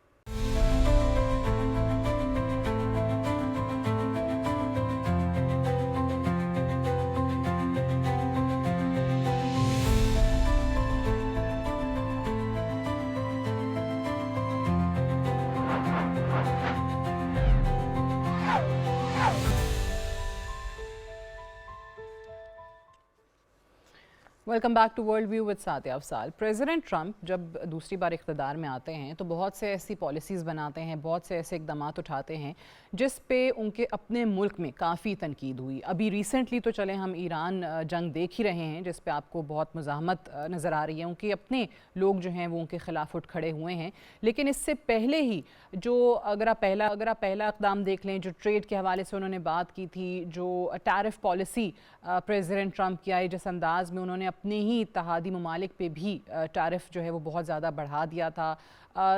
Welcome back to world view with Sadia Afzal. President Trump जब दूसरी बार इक़्तिदार में आते हैं तो बहुत से ऐसी पॉलिसीज़ बनाते हैं, बहुत से ऐसे इक़दामात उठाते हैं जिस पे उनके अपने मुल्क में काफ़ी तनकीद हुई। अभी रिसेंटली तो चले हम ईरान जंग देख ही रहे हैं जिस पे आपको बहुत मज़ाहमत नज़र आ रही है, उनके अपने लोग जो हैं वो उनके ख़िलाफ़ उठ खड़े हुए हैं। लेकिन इससे पहले ही जो अगर आप पहला इक़दाम देख लें, जो ट्रेड के हवाले से उन्होंने बात की थी, जो टैरिफ पॉलिसी प्रेसिडेंट ट्रंप की आई, जिस अंदाज़ में उन्होंने अपने ही इत्तेहादी ममालिक पे भी टैरिफ जो है वो बहुत ज़्यादा बढ़ा दिया था,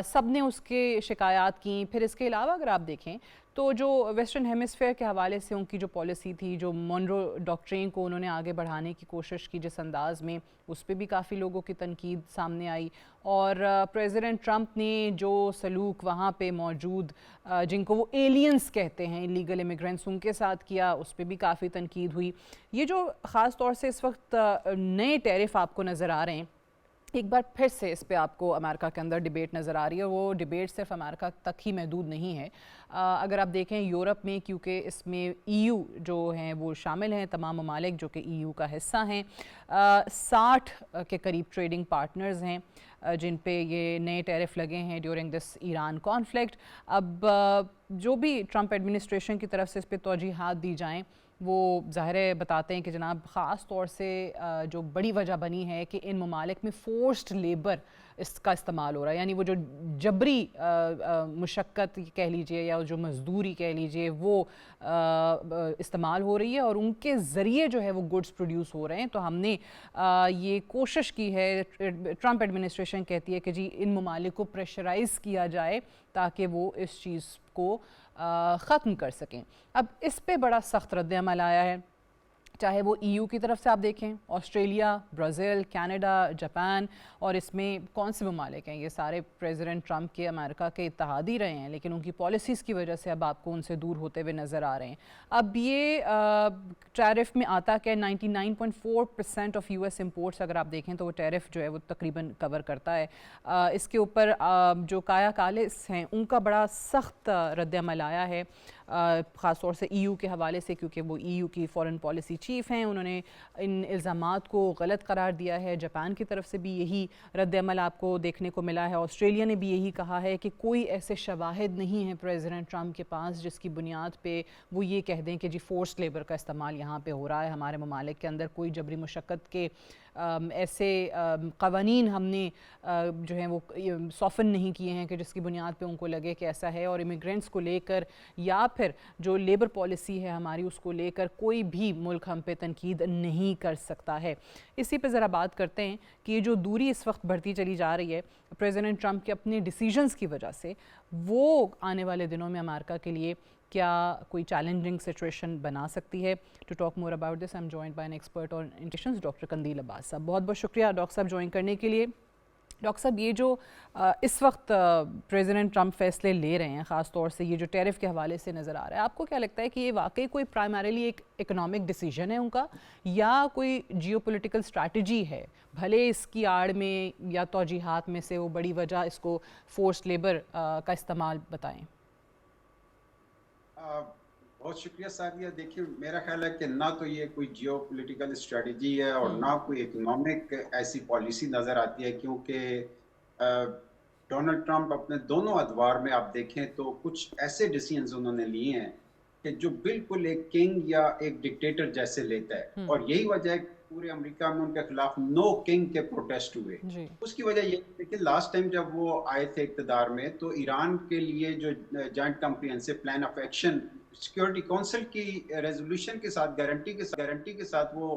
सब ने उसके शिकायत की। फिर इसके अलावा अगर आप देखें तो जो वेस्टर्न हेमिस्फेयर के हवाले से उनकी जो पॉलिसी थी, जो मोनरो डॉक्ट्रिन को उन्होंने आगे बढ़ाने की कोशिश की जिस अंदाज़ में, उस पर भी काफ़ी लोगों की तनकीद सामने आई। और प्रेसिडेंट ट्रंप ने जो सलूक वहाँ पे मौजूद जिनको वो एलियंस कहते हैं, इलीगल इमिग्रेंट्स, उनके साथ किया, उस पर भी काफ़ी तनकीद हुई। ये जो ख़ास तौर से इस वक्त नए टैरिफ आपको नज़र आ रहे हैं, एक बार फिर से इस पे आपको अमेरिका के अंदर डिबेट नज़र आ रही है। वो डिबेट सिर्फ अमेरिका तक ही महदूद नहीं है। अगर आप देखें यूरोप में, क्योंकि इसमें EU जो हैं वो शामिल हैं, तमाम ममालिक जो कि EU का हिस्सा हैं, 60 के करीब ट्रेडिंग पार्टनर्स हैं जिन पे ये नए टैरिफ लगे हैं ड्यूरिंग दिस ईरान कॉन्फ्लिक्ट। अब जो भी ट्रंप एडमिनिस्ट्रेशन की तरफ से इस पर तौजीहात दी जाएँ वो ज़ाहिर है बताते हैं कि जनाब ख़ास तौर से जो बड़ी वजह बनी है कि इन ममालिक में फ़ोर्स्ड लेबर इसका इस्तेमाल हो रहा है, यानी वो जो जबरी मुशक्क़त कह लीजिए या जो मज़दूरी कह लीजिए वो इस्तेमाल हो रही है और उनके ज़रिए जो है वो गुड्स प्रोड्यूस हो रहे हैं। तो हमने ये कोशिश की है, ट्रंप एडमिनिस्ट्रेशन कहती है कि जी इन ममालिक को प्रेशराइज़ किया जाए ताकि वो इस चीज़ को ख़त्म कर सकें। अब इस पे बड़ा सख्त रद्द अमल आया है, चाहे वो EU की तरफ से आप देखें, ऑस्ट्रेलिया, ब्राज़ील, कनाडा, जापान, और इसमें कौन से ममालिक हैं, ये सारे प्रेसिडेंट ट्रंप के अमेरिका के इत्तेहादी रहे हैं लेकिन उनकी पॉलिसीज़ की वजह से अब आपको उनसे दूर होते हुए नज़र आ रहे हैं। अब ये टैरिफ में आता कि 99.4% ऑफ US इंपोर्ट्स अगर आप देखें तो वो टैरिफ जो है वो तकरीबन कवर करता है। इसके ऊपर जो काया कालिस हैं उनका बड़ा सख्त रद्द अमल आया है, ख़ास तौर से EU के हवाले से, क्योंकि वो EU की फ़ॉरेन पॉलिसी चीफ़ हैं। उन्होंने इन इल्ज़ामात को गलत करार दिया है। जापान की तरफ से भी यही रद्द अमल आपको देखने को मिला है। ऑस्ट्रेलिया ने भी यही कहा है कि कोई ऐसे शवाहिद नहीं है प्रेसिडेंट ट्रंप के पास जिसकी बुनियाद पे वो ये कह दें कि जी फोर्स्ड लेबर का इस्तेमाल यहाँ पे हो रहा है, हमारे ममालिक के अंदर कोई जबरी मुशक्क़त के ایسے قوانین ہم نے جو ہیں وہ سافن نہیں کیے ہیں کہ جس کی بنیاد پہ ان کو لگے کہ ایسا ہے، اور امیگرینٹس کو لے کر یا پھر جو لیبر پالیسی ہے ہماری اس کو لے کر کوئی بھی ملک ہم پہ تنقید نہیں کر سکتا ہے۔ اسی پہ ذرا بات کرتے ہیں کہ یہ جو دوری اس وقت بڑھتی چلی جا رہی ہے پریزیڈنٹ ٹرمپ کے اپنے ڈیسیجنز کی وجہ سے، وہ آنے والے دنوں میں امریکہ کے لیے کیا کوئی چیلنجنگ سچویشن بنا سکتی ہے؟ To talk more about this I am joined by an expert on international doctor Qandeel Abbas Sahab. بہت بہت شکریہ ڈاکٹر صاحب جوائن کرنے کے لیے۔ ڈاکٹر صاحب، یہ جو اس وقت پریزیڈنٹ ٹرمپ فیصلے لے رہے ہیں، خاص طور سے یہ جو ٹیرف کے حوالے سے نظر آ رہا ہے، آپ کو کیا لگتا ہے کہ یہ واقعی کوئی پرائمریلی ایک اکنامک ڈیسیجن ہے ان کا، یا کوئی جیو پولیٹیکل اسٹریٹجی ہے؟ بھلے اس کی آڑ میں یا توجیحات میں سے وہ بڑی وجہ اس کو فورسڈ لیبر کا استعمال بتائیں۔ بہت شکریہ سعدیہ۔ دیکھیے، میرا خیال ہے کہ نہ تو یہ کوئی جیو پولیٹیکل اسٹریٹجی ہے اور نہ کوئی اکنامک ایسی پالیسی نظر آتی ہے، کیونکہ ڈونلڈ ٹرمپ اپنے دونوں ادوار میں آپ دیکھیں تو کچھ ایسے ڈیسیژنز انہوں نے لیے ہیں کہ جو بالکل ایک کنگ یا ایک ڈکٹیٹر جیسے لیتا ہے، اور یہی وجہ ہے کہ پورے امریکہ میں ان کے خلاف نو کنگ کے پروٹیسٹ ہوئے۔ اس کی وجہ یہ کہ لاسٹ ٹائم جب وہ آئے تھے اقتدار میں تو ایران کے لیے جو joint comprehensive plan of action security council کی ریزولوشن کے ساتھ گارنٹی کے ساتھ وہ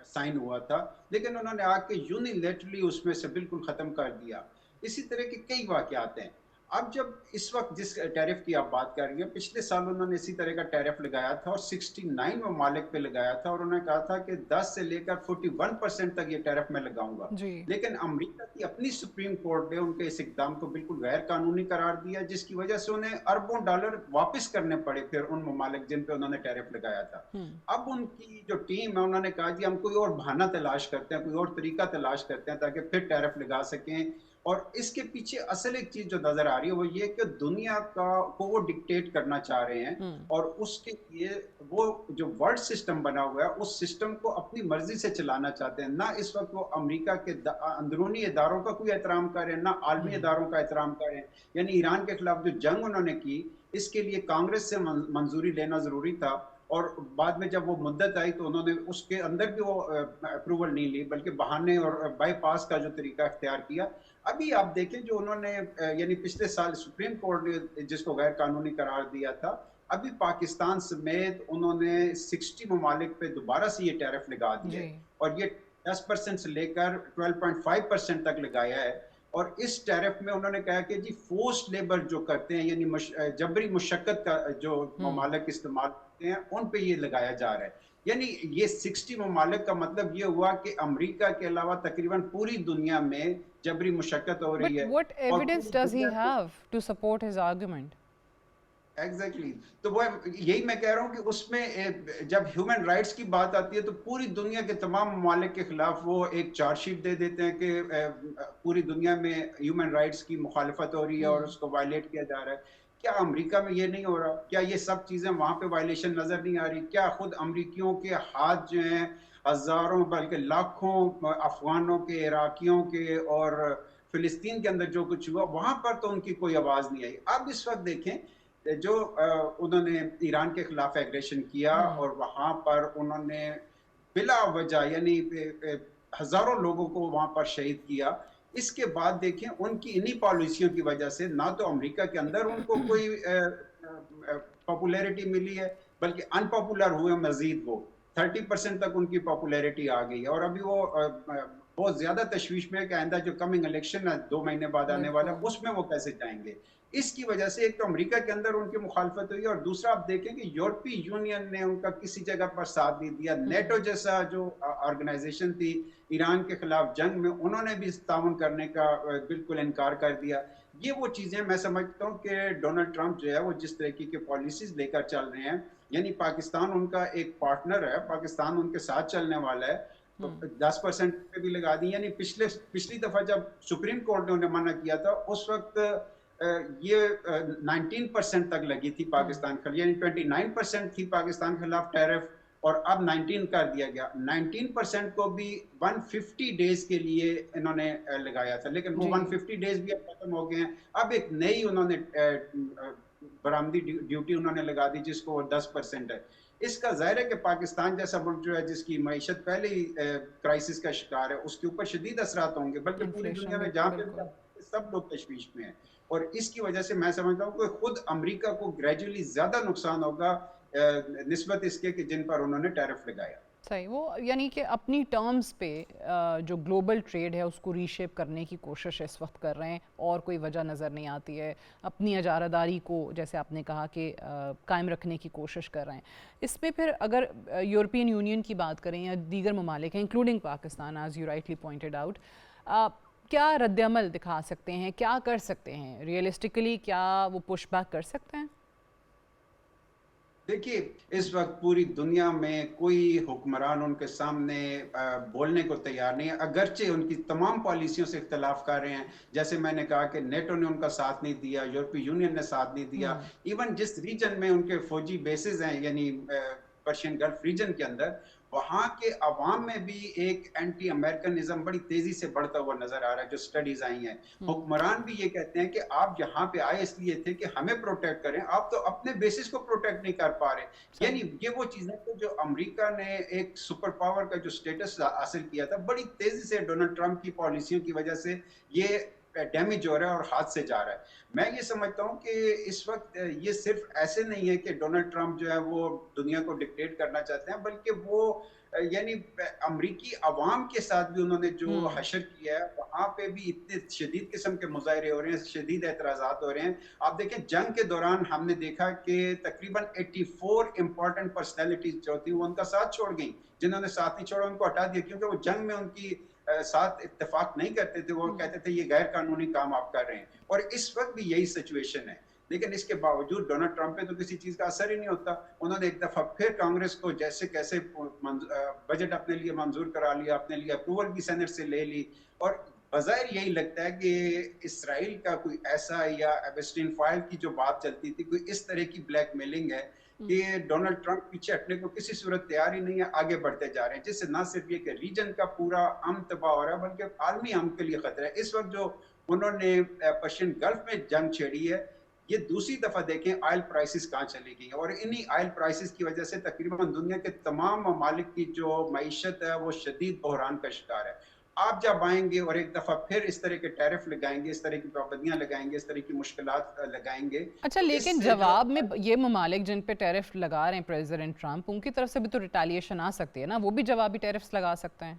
سائن ہوا تھا، لیکن انہوں نے آ کے یونیلیٹرلی اس میں سے بالکل ختم کر دیا۔ اسی طرح کے کئی واقعات ہیں۔ اب جب اس وقت جس ٹیرف کی آپ بات کر رہی ہیں، پچھلے سال انہوں نے اسی طرح کا ٹیرف لگایا تھا اور 69 ممالک پہ لگایا تھا، اور انہوں نے کہا تھا کہ 10 سے لے کر 41% تک یہ ٹیرف میں لگاؤں گا۔ لیکن امریکہ کی اپنی سپریم کورٹ نے ان کے اس اقدام کو بالکل غیر قانونی قرار دیا، جس کی وجہ سے انہیں اربوں ڈالر واپس کرنے پڑے پھر ان ممالک جن پہ انہوں نے ٹیرف لگایا تھا۔ اب ان کی جو ٹیم ہے انہوں نے کہا جی ہم کوئی اور بہانہ تلاش کرتے ہیں، کوئی اور طریقہ تلاش کرتے ہیں تاکہ پھر ٹیرف لگا سکیں۔ اور اس کے پیچھے اصل ایک چیز جو نظر آ رہی ہے وہ یہ کہ دنیا کو وہ ڈکٹیٹ کرنا چاہ رہے ہیں، اور اس کے لیے وہ جو ورلڈ سسٹم بنا ہوا ہے اس سسٹم کو اپنی مرضی سے چلانا چاہتے ہیں۔ نہ اس وقت وہ امریکہ کے اندرونی اداروں کا کوئی احترام کریں، نہ عالمی اداروں کا احترام کریں۔ یعنی ایران کے خلاف جو جنگ انہوں نے کی، اس کے لیے کانگریس سے منظوری لینا ضروری تھا، اور بعد میں جب وہ مدت آئی تو انہوں نے اس کے اندر بھی وہ اپروول نہیں لی، بلکہ بہانے اور بائی پاس کا جو طریقہ اختیار کیا۔ ابھی آپ دیکھیں جو انہوں نے یعنی پچھلے سال سپریم کورٹ نے جس کو غیر قانونی قرار دیا تھا، ابھی پاکستان سمیت انہوں نے 60 ممالک پہ دوبارہ سے یہ ٹیرف لگا دیا، اور یہ 10% سے لے کر 12.5% تک لگایا ہے۔ اور اس ٹیرف میں انہوں نے کہا کہ جی فورسڈ لیبر جو کرتے ہیں، یعنی جبری مشقت کا جو ممالک استعمال کرتے ہیں، ان پہ یہ لگایا جا رہا ہے۔ یعنی یہ 60 ممالک کا مطلب یہ ہوا کہ امریکہ کے علاوہ تقریباً پوری دنیا میں جبری مشقت ہو رہی ہے۔ But what evidence does he have to support his argument? Exactly, تو وہ یہی میں کہہ رہا ہوں کہ اس میں جب ہیومن رائٹس کی بات آتی ہے تو پوری دنیا کے تمام ممالک کے خلاف وہ ایک چارج شیٹ دے دیتے ہیں کہ پوری دنیا میں ہیومن رائٹس کی مخالفت ہو رہی ہے اور اس کو وائلیٹ کیا جا رہا ہے۔ کیا امریکہ میں یہ نہیں ہو رہا؟ کیا یہ سب چیزیں وہاں پہ وائلیشن نظر نہیں آ رہی؟ کیا خود امریکیوں کے ہاتھ جو ہیں ہزاروں بلکہ لاکھوں افغانوں کے، عراقیوں کے اور فلسطین کے اندر جو کچھ ہوا وہاں پر تو ان کی کوئی آواز نہیں آئی۔ اب اس وقت دیکھیں جو انہوں نے ایران کے خلاف ایگریشن کیا اور وہاں پر انہوں نے بلا وجہ یعنی ہزاروں لوگوں کو وہاں پر شہید کیا، اس کے بعد دیکھیں ان کی انہی پالیسیوں کی وجہ سے نہ تو امریکہ کے اندر ان کو کوئی پاپولیرٹی ملی ہے، بلکہ ان پاپولر ہوئے مزید، وہ 30% تک ان کی پاپولیرٹی آ گئی ہے۔ اور ابھی وہ بہت زیادہ تشویش میں ہے کہ آئندہ جو کمنگ الیکشن ہے 2 مہینے بعد آنے والا، اس میں وہ کیسے جائیں گے۔ اس کی وجہ سے ایک تو امریکہ کے اندر ان کی مخالفت ہوئی، اور دوسرا آپ دیکھیں کہ یورپی یونین نے ان کا کسی جگہ پر ساتھ نہیں دیا۔ نیٹو جیسا جو آرگنائزیشن تھی ایران کے خلاف جنگ میں، انہوں نے بھی تعاون کرنے کا بالکل انکار کر دیا۔ یہ وہ چیزیں میں سمجھتا ہوں کہ ڈونلڈ ٹرمپ جو ہے وہ جس طریقے کی پالیسیز لے کر چل رہے ہیں، یعنی پاکستان ان کا ایک پارٹنر ہے، پاکستان ان کے ساتھ چلنے والا ہے، 10% پہ بھی لگا دی۔ یعنی پچھلی دفعہ جب سپریم کورٹ نے انہیں منع کیا تھا اس وقت یہ 19% تک لگی تھی پاکستان کے خلاف، یعنی 29% تھی پاکستان کے خلاف ٹیرف، اور اب 19 کر دیا گیا۔ 19% کو بھی 150 ڈیز کے لیے انہوں نے لگایا تھا، لیکن وہ 150 ڈیز بھی اب ختم ہو گئے ہیں۔ اب ایک نئی انہوں نے برآمدی ڈیوٹی انہوں نے لگا دی جس کو 10% ہے۔ اس کا ظاہر ہے کہ پاکستان جیسا ملک جو ہے جس کی معیشت پہلے ہی کرائسس کا شکار ہے، اس کے اوپر شدید اثرات ہوں گے، بلکہ پوری دنیا میں جہاں پہ سب لوگ تشویش میں ہیں، اور اس کی وجہ سے میں سمجھتا ہوں کہ خود امریکہ کو گریجولی زیادہ نقصان ہوگا نسبت اس کے کہ جن پر انہوں نے ٹیرف لگایا۔ صحیح، وہ یعنی کہ اپنی ٹرمز پہ جو گلوبل ٹریڈ ہے اس کو ری شیپ کرنے کی کوشش اس وقت کر رہے ہیں، اور کوئی وجہ نظر نہیں آتی ہے، اپنی اجارہ داری کو جیسے آپ نے کہا کہ قائم رکھنے کی کوشش کر رہے ہیں۔ اس میں پھر اگر یورپین یونین کی بات کریں یا دیگر ممالک ہیں including Pakistan, as you rightly pointed out, کیا رد عمل دکھا سکتے ہیں، کیا کر سکتے ہیں ریئلسٹکلی، کیا وہ پش بیک کر سکتے ہیں؟ دیکھیے اس وقت پوری دنیا میں کوئی حکمران ان کے سامنے بولنے کو تیار نہیں ہے، اگرچہ ان کی تمام پالیسیوں سے اختلاف کر رہے ہیں، جیسے میں نے کہا کہ نیٹو نے ان کا ساتھ نہیں دیا، یورپی یونین نے ساتھ نہیں دیا، ایون جس ریجن میں ان کے فوجی بیسز ہیں یعنی پرشین گلف ریجن کے اندر، وہاں کے عوام میں بھی ایک اینٹی امریکنزم بڑی تیزی سے بڑھتا ہوا نظر آ رہا ہے، جو سٹڈیز آئی ہیں۔ حکمران بھی یہ کہتے ہیں کہ آپ یہاں پہ آئے اس لیے تھے کہ ہمیں پروٹیکٹ کریں، آپ تو اپنے بیسس کو پروٹیکٹ نہیں کر پا رہے۔ یعنی یہ وہ چیزیں کہ جو امریکہ نے ایک سپر پاور کا جو سٹیٹس حاصل کیا تھا، بڑی تیزی سے ڈونلڈ ٹرمپ کی پالیسیوں کی وجہ سے یہ ڈیمیج ہو رہا ہے اور ہاتھ سے جا رہا ہے۔ میں یہ سمجھتا ہوں کہ اس وقت یہ صرف ایسے نہیں ہے کہ ڈونلڈ ٹرمپ جو ہے وہ دنیا کو ڈکٹیٹ کرنا چاہتے ہیں، بلکہ وہ یعنی امریکی عوام کے ساتھ بھی انہوں نے جو حشر کیا ہے، وہاں پہ بھی اتنے شدید قسم کے مظاہرے ہو رہے ہیں، شدید اعتراضات ہو رہے ہیں۔ آپ دیکھیں جنگ کے دوران ہم نے دیکھا کہ تقریباً 84 امپورٹنٹ پرسنالٹیز جو تھی وہ ان کا ساتھ چھوڑ گئیں، جنہوں نے ساتھ نہیں چھوڑا ان کو ہٹا دیا، کیونکہ وہ جنگ میں ان کی ساتھ اتفاق نہیں کرتے تھے، وہ کہتے تھے یہ غیر قانونی کام آپ کر رہے ہیں، اور اس وقت بھی یہی سچویشن ہے۔ لیکن اس کے باوجود ڈونلڈ ٹرمپ پہ تو کسی چیز کا اثر ہی نہیں ہوتا، انہوں نے ایک دفعہ پھر کانگریس کو جیسے کیسے بجٹ اپنے لیے منظور کرا لیا، اپنے لیے اپروول بھی سینٹ سے لے لی، اور بظاہر یہی لگتا ہے کہ اسرائیل کا کوئی ایسا یا ایبسٹین فائل کی جو بات چلتی تھی، کوئی اس طرح کی بلیک میلنگ ہے کہ ڈونلڈ ٹرمپ پیچھے ہٹنے کو کسی صورت تیار ہی نہیں ہے، آگے بڑھتے جا رہے ہیں، جس سے نہ صرف یہ کہ ریجن کا پورا امن تباہ ہو رہا ہے بلکہ عالمی امن کے لیے خطرہ ہے۔ اس وقت جو انہوں نے پرشین گلف میں جنگ چھیڑی ہے، یہ دوسری دفعہ دیکھیں آئل پرائسز کہاں چلی گئی ہیں، اور انہی آئل پرائسز کی وجہ سے تقریباً دنیا کے تمام ممالک کی جو معیشت ہے وہ شدید بحران کا شکار ہے۔ آپ جب آئیں گے اور ایک دفعہ پھر اس طرح کے ٹیرف لگائیں گے، اس طرح کی پابندیاں لگائیں گے، اس طرح کی مشکلات لگائیں گے۔ اچھا، لیکن جواب میں یہ ممالک جن پہ ٹیرف لگا رہے ہیں پریزیڈنٹ ٹرمپ، ان کی طرف سے بھی تو ریٹیلیشن آ سکتی ہے نا، وہ بھی جوابی ٹیرفز لگا سکتے ہیں۔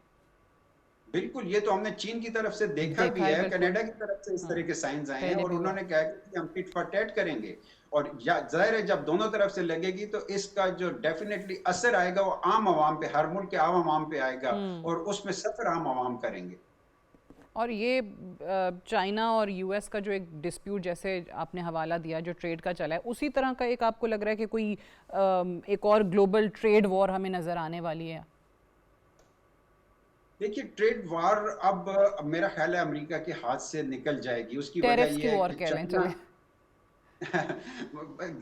بالکل، یہ تو ہم نے چین کی طرف سے دیکھا بھی ہے، کینیڈا کی طرف سے اس طرح کے سائنز آئے ہیں، اور انہوں نے کہا کہ ہم ٹٹ فار ٹیٹ کریں گے، اور ظاہر ہے جب دونوں طرف سے لگے گی تو اس کا جو ڈیفینیٹلی اثر آئے گا وہ عام عوام پہ، ہر ملک کے عام عوام پہ آئے گا، اور اس میں سفر عام عوام کریں گے۔ اور یہ چائنا اور یو ایس کا جو ایک ڈسپیوٹ جیسے آپ نے حوالہ دیا جو ٹریڈ کا چلا ہے، اسی طرح کا ایک آپ کو لگ رہا ہے کہ کوئی ایک اور گلوبل ٹریڈ وار ہمیں نظر آنے والی ہے؟ دیکھیے ٹریڈ وار اب میرا خیال ہے امریکہ کے ہاتھ سے نکل جائے گی، اس کی وجہ ٹیرفز کی یہ ہے وار کہ کہہ لیں چائنا چلے۔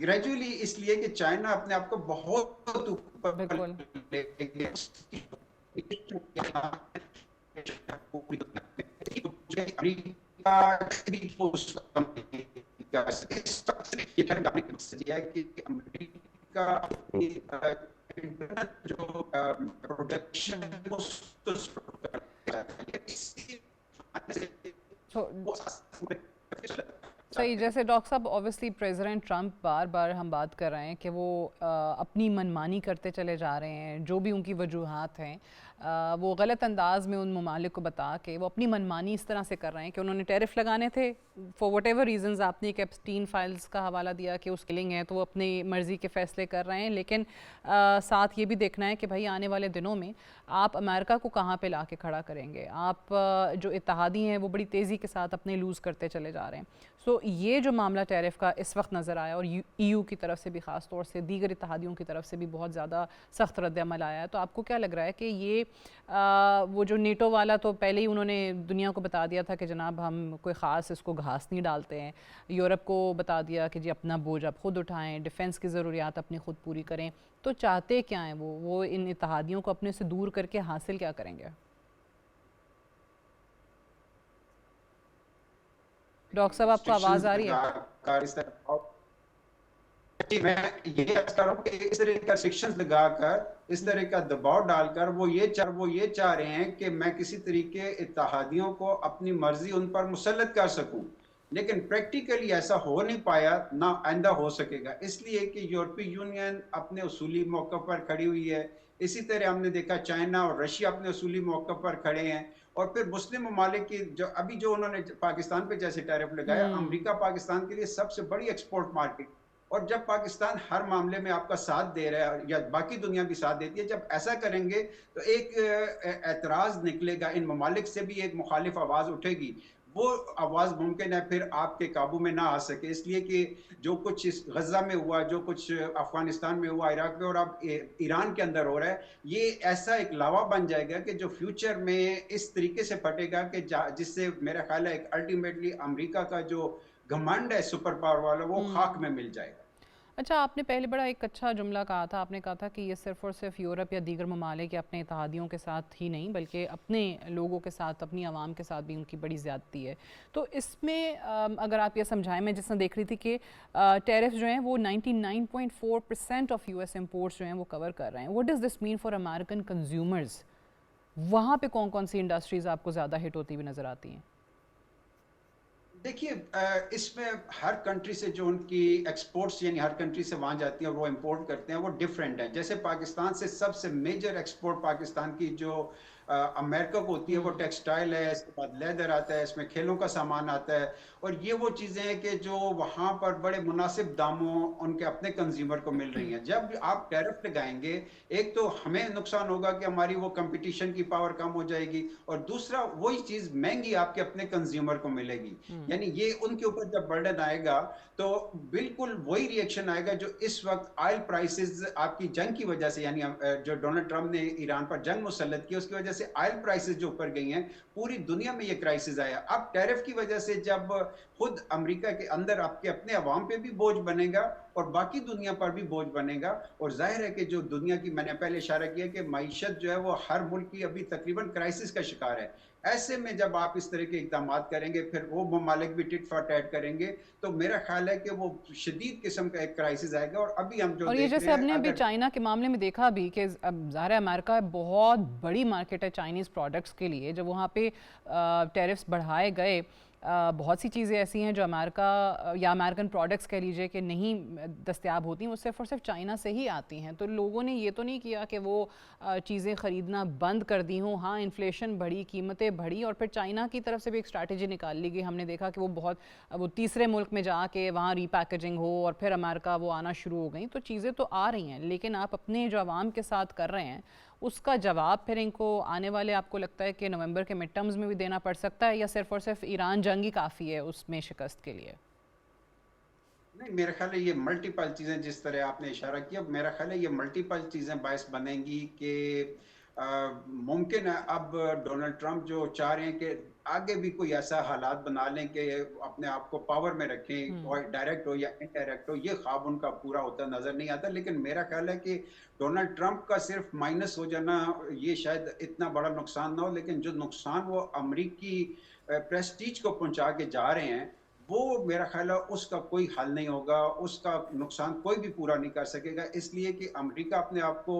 گریجولی، اس لیے کہ چائنا اپنے آپ کو بہت اوپر بالکل۔ لے گیا، صحیح، جیسے ڈاکٹر صاحب اوبیسلی پریزیڈنٹ ٹرمپ بار بار ہم بات کر رہے ہیں کہ وہ اپنی منمانی کرتے چلے جا رہے ہیں، جو بھی ان کی وجوہات ہیں وہ غلط انداز میں ان ممالک کو بتا کے وہ اپنی منمانی اس طرح سے کر رہے ہیں کہ انہوں نے ٹیرف لگانے تھے فار وٹ ایور ریزنز۔ آپ نے ایک ایپسٹین فائلز کا حوالہ دیا کہ اس کلنگ ہے تو وہ اپنی مرضی کے فیصلے کر رہے ہیں، لیکن ساتھ یہ بھی دیکھنا ہے کہ بھائی آنے والے دنوں میں آپ امریکہ کو کہاں پہ لا کے کھڑا کریں گے، آپ جو اتحادی ہیں وہ بڑی تیزی کے ساتھ اپنے لوز کرتے چلے جا رہے ہیں۔ سو یہ جو معاملہ ٹیرف کا اس وقت نظر آیا، اور ای یو کی طرف سے بھی خاص طور سے دیگر اتحادیوں کی طرف سے بھی بہت زیادہ سخت رد عمل آیا ہے، تو آپ کو کیا لگ رہا ہے کہ یہ وہ جو نیٹو والا تو پہلے ہی انہوں نے دنیا کو بتا دیا تھا کہ جناب ہم کوئی خاص اس کو گھاس نہیں ڈالتے ہیں، یورپ کو بتا دیا کہ جی اپنا بوجھ آپ خود اٹھائیں، ڈیفنس کی ضروریات اپنی خود پوری کریں، تو چاہتے کیا ہیں وہ ان اتحادیوں کو اپنے سے دور کر کے حاصل کیا کریں گے؟ ڈاکٹر صاحب آپ کو آواز آ رہی ہے؟ جی میں یہ عرض کر رہا ہوں کہ اس طرح کا ریسٹرکشنز لگا کر اس طرح کا دباؤ ڈال کر وہ یہ چاہ رہے ہیں کہ میں کسی طریقے اتحادیوں کو اپنی مرضی ان پر مسلط کر سکوں، لیکن پریکٹیکلی ایسا ہو نہیں پایا، نہ آئندہ ہو سکے گا، اس لیے کہ یورپی یونین اپنے اصولی موقع پر کھڑی ہوئی ہے، اسی طرح ہم نے دیکھا چائنا اور رشیا اپنے اصولی موقع پر کھڑے ہیں، اور پھر مسلم ممالک کی جو انہوں نے پاکستان پہ جیسے ٹیرف لگایا، امریکہ پاکستان کے لیے سب سے بڑی ایکسپورٹ مارکیٹ، اور جب پاکستان ہر معاملے میں آپ کا ساتھ دے رہا ہے یا باقی دنیا بھی ساتھ دیتی ہے، جب ایسا کریں گے تو ایک اعتراض نکلے گا، ان ممالک سے بھی ایک مخالف آواز اٹھے گی، وہ آواز ممکن ہے پھر آپ کے قابو میں نہ آ سکے، اس لیے کہ جو کچھ غزہ میں ہوا، جو کچھ افغانستان میں ہوا، عراق میں، اور اب ایران کے اندر ہو رہا ہے، یہ ایسا ایک لاوا بن جائے گا کہ جو فیوچر میں اس طریقے سے پھٹے گا کہ جس سے میرا خیال ہے الٹیمیٹلی امریکہ کا جو گھمنڈ ہے سپر پاور والا وہ خاک میں مل جائے گا۔ اچھا، آپ نے پہلے بڑا ایک اچھا جملہ کہا تھا، آپ نے کہا تھا کہ یہ صرف اور صرف یورپ یا دیگر ممالک یا اپنے اتحادیوں کے ساتھ ہی نہیں بلکہ اپنے لوگوں کے ساتھ، اپنی عوام کے ساتھ بھی ان کی بڑی زیادتی ہے، تو اس میں اگر آپ یہ سمجھائیں، میں جس طرح دیکھ رہی تھی کہ ٹیرف جو ہیں وہ 99.4% آف US امپورٹس جو ہیں وہ کور کر رہے ہیں. What does this mean for American consumers؟ وہاں پہ کون کون سی انڈسٹریز آپ کو زیادہ ہٹ ہوتی ہوئی نظر آتی ہیں؟ دیکھیے اس میں ہر کنٹری سے جو ان کی ایکسپورٹس یعنی ہر کنٹری سے وہاں جاتی ہیں اور وہ امپورٹ کرتے ہیں وہ ڈیفرنٹ ہیں. جیسے پاکستان سے سب سے میجر ایکسپورٹ پاکستان کی جو امریکہ کو ہوتی ہے وہ ٹیکسٹائل ہے، اس کے بعد لیدر آتا ہے، اس میں کھیلوں کا سامان آتا ہے، اور یہ وہ چیزیں ہیں کہ جو وہاں پر بڑے مناسب داموں ان کے اپنے کنزیومر کو مل رہی ہیں. جب آپ ٹیرف لگائیں گے، ایک تو ہمیں نقصان ہوگا کہ ہماری وہ کمپٹیشن کی پاور کم ہو جائے گی، اور دوسرا وہی چیز مہنگی آپ کے اپنے کنزیومر کو ملے گی. یعنی یہ ان کے اوپر جب برڈن آئے گا تو بالکل وہی ریئیکشن آئے گا جو اس وقت آئل پرائسز آپ کی جنگ کی وجہ سے، یعنی جو ڈونلڈ ٹرمپ نے ایران پر جنگ مسلط کی اس کی وجہ سے آئل پرائسز جو اوپر گئی ہیں، پوری دنیا میں یہ کرائسس آیا. اب ٹیرف کی وجہ سے جب خود امریکہ کے اندر آپ کے اپنے عوام پہ بھی بوجھ بنے گا اور باقی دنیا پر بھی بوجھ بنے گا، اور ظاہر ہے کہ جو دنیا کی، میں نے پہلے اشارہ کیا کہ معیشت جو ہے وہ ہر ملک کی ابھی تقریباً کرائسس کا شکار ہے. ایسے میں جب آپ اس طرح کے اقدامات کریں گے، پھر وہ ممالک بھی ٹٹ فار ٹیٹ کریں گے، تو میرا خیال ہے کہ وہ شدید قسم کا ایک کرائسس آئے گا. اور ابھی ہم جو اور یہ جیسے اب نے ابھی چائنا کے معاملے میں دیکھا بھی کہ ظاہر ہے امریکہ بہت بڑی مارکیٹ ہے چائنیز پروڈکٹس کے لیے، جب وہاں پہ ٹیرفز بڑھائے گئے، بہت سی چیزیں ایسی ہیں جو امریکہ یا امریکن پروڈکٹس کہہ لیجئے کہ نہیں دستیاب ہوتی ہیں، وہ صرف اور صرف چائنا سے ہی آتی ہیں. تو لوگوں نے یہ تو نہیں کیا کہ وہ چیزیں خریدنا بند کر دی ہوں. ہاں انفلیشن بڑھی، قیمتیں بڑھی، اور پھر چائنا کی طرف سے بھی ایک اسٹریٹجی نکال لی گئی. ہم نے دیکھا کہ وہ تیسرے ملک میں جا کے وہاں ری پیکیجنگ ہو، اور پھر امریکہ وہ آنا شروع ہو گئیں. تو چیزیں تو آ رہی ہیں، لیکن آپ اپنے جو عوام کے ساتھ کر رہے ہیں اس کا جواب پھر ان کو آنے والے، آپ کو لگتا ہے کہ نومبر کے مڈ ٹرمز میں بھی دینا پڑ سکتا ہے، یا صرف اور صرف ایران جنگ ہی کافی ہے اس میں شکست کے لیے؟ نہیں، میرا خیال ہے یہ ملٹیپل چیزیں، جس طرح آپ نے اشارہ کیا، میرا خیال ہے یہ ملٹیپل چیزیں باعث بنیں گی کہ ممکن ہے اب ڈونلڈ ٹرمپ جو چاہ رہے ہیں کہ آگے بھی کوئی ایسا حالات بنا لیں کہ اپنے آپ کو پاور میں رکھیں، اور ڈائریکٹ ہو یا انڈائریکٹ ہو، یہ خواب ان کا پورا ہوتا نظر نہیں آتا. لیکن میرا خیال ہے کہ ڈونلڈ ٹرمپ کا صرف مائنس ہو جانا یہ شاید اتنا بڑا نقصان نہ ہو، لیکن جو نقصان وہ امریکی پریسٹیج کو پہنچا کے جا رہے ہیں، وہ میرا خیال ہے اس کا کوئی حل نہیں ہوگا، اس کا نقصان کوئی بھی پورا نہیں کر سکے گا. اس لیے کہ امریکہ اپنے آپ کو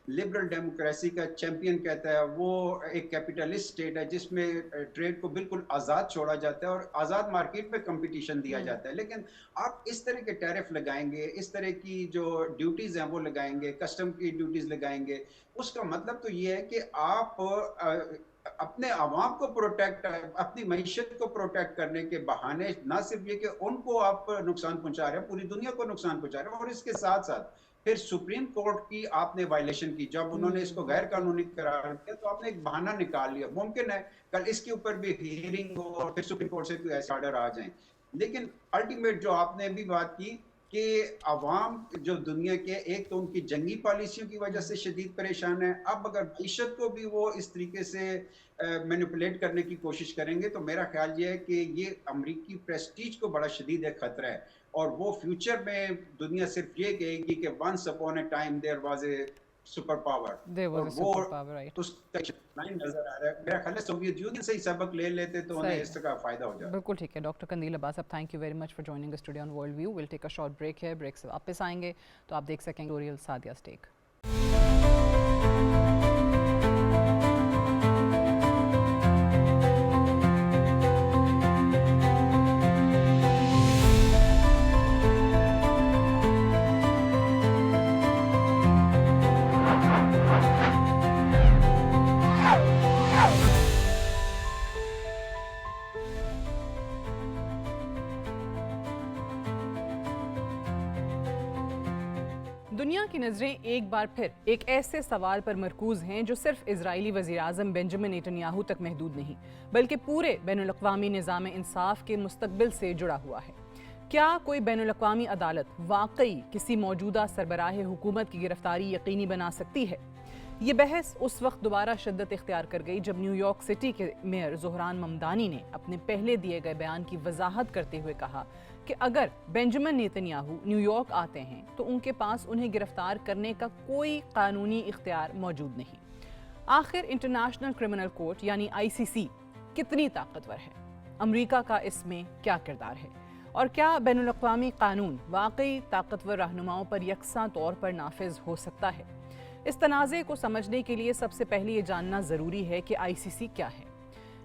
لبرل ڈیموکریسی کا چیمپئن کہتا ہے، وہ ایک کیپیٹلسٹ اسٹیٹ ہے جس میں ٹریڈ کو بالکل آزاد چھوڑا جاتا ہے اور آزاد مارکیٹ میں کمپٹیشن دیا جاتا ہے. لیکن آپ اس طرح کے ٹیرف لگائیں گے، اس طرح کی جو ڈیوٹیز ہیں وہ لگائیں گے، کسٹم کی ڈیوٹیز لگائیں گے، اس کا مطلب تو یہ ہے کہ آپ اپنے عوام کو پروٹیکٹ، اپنی معیشت کو پروٹیکٹ کرنے کے بہانے نہ صرف یہ کہ ان کو آپ نقصان پہنچا رہے ہیں، پوری دنیا کو نقصان پہنچا رہے ہیں، اور اس کے ساتھ ساتھ پھر سپریم کورٹ کی آپ نے وائلیشن کی. جب انہوں نے اس کو غیر قانونی قرار دیا تو آپ نے ایک بہانہ نکال لیا. ممکن ہے کل اس کے اوپر بھی ہیئرنگ ہو اور پھر سپریم کورٹ سے کوئی ایسے آرڈر آ جائیں. لیکن الٹیمیٹ جو آپ نے بھی بات کی کہ عوام جو دنیا کے، ایک تو ان کی جنگی پالیسیوں کی وجہ سے شدید پریشان ہے، اب اگر معیشت کو بھی وہ اس طریقے سے مینیپولیٹ کرنے کی کوشش کریں گے تو میرا خیال یہ ہے کہ یہ امریکی پریسٹیج کو بڑا شدید ایک خطرہ ہے، اور وہ فیوچر میں دنیا صرف یہ کہے گی کہ once upon a time there was a super power. There was a super power, right. اس नहीं नजर आ रहा है। मेरा ख्याल है सोवियत यूनियन से ही सबक ले लेते तो उन्हें सही इस तरह फायदा हो जाता। बिल्कुल ठीक है। डॉक्टर कंदील अब्बास, अब thank you very much for joining us today on world view. Will take a short break है, ब्रेक से वापस आएंगे तो आप देख सकेंगे एडिटोरियल सादिया स्टेक। दुनिया की नज़रें एक बार फिर एक ऐसे सवाल पर मरकूज़ हैं जो सिर्फ इजरायली वज़ीर-ए-आज़म बेंजामिन नेतन्याहू तक महदूद नहीं बल्कि पूरे बैनुल-अक़वामी निज़ाम इंसाफ के मुस्तक़बिल से जुड़ा हुआ है। क्या कोई बैनुल-अक़वामी अदालत वाकई किसी मौजूदा सरबराह हुकूमत की गिरफ्तारी यकीनी बना सकती है? ये बहस उस वक्त दोबारा शिद्दत इख्तियार कर गई जब न्यूयॉर्क सिटी के मेयर ज़ोहरान ममदानी ने अपने पहले दिए गए बयान की वजाहत करते हुए कहा कि अगर बेंजामिन नेतन्याहू न्यूयॉर्क आते हैं तो उनके पास उन्हें गिरफ्तार करने का कोई कानूनी इख्तियार मौजूद नहीं। आखिर इंटरनेशनल क्रिमिनल कोर्ट यानी ICC कितनी ताकतवर है? अमेरिका का इसमें क्या किरदार है? और क्या बैनुल-अक़वामी कानून वाकई ताकतवर रहनुमाओं पर यकसा तौर पर नाफिज हो सकता है? इस तनाज़े को समझने के लिए सबसे पहले ये जानना ज़रूरी है कि ICC क्या है।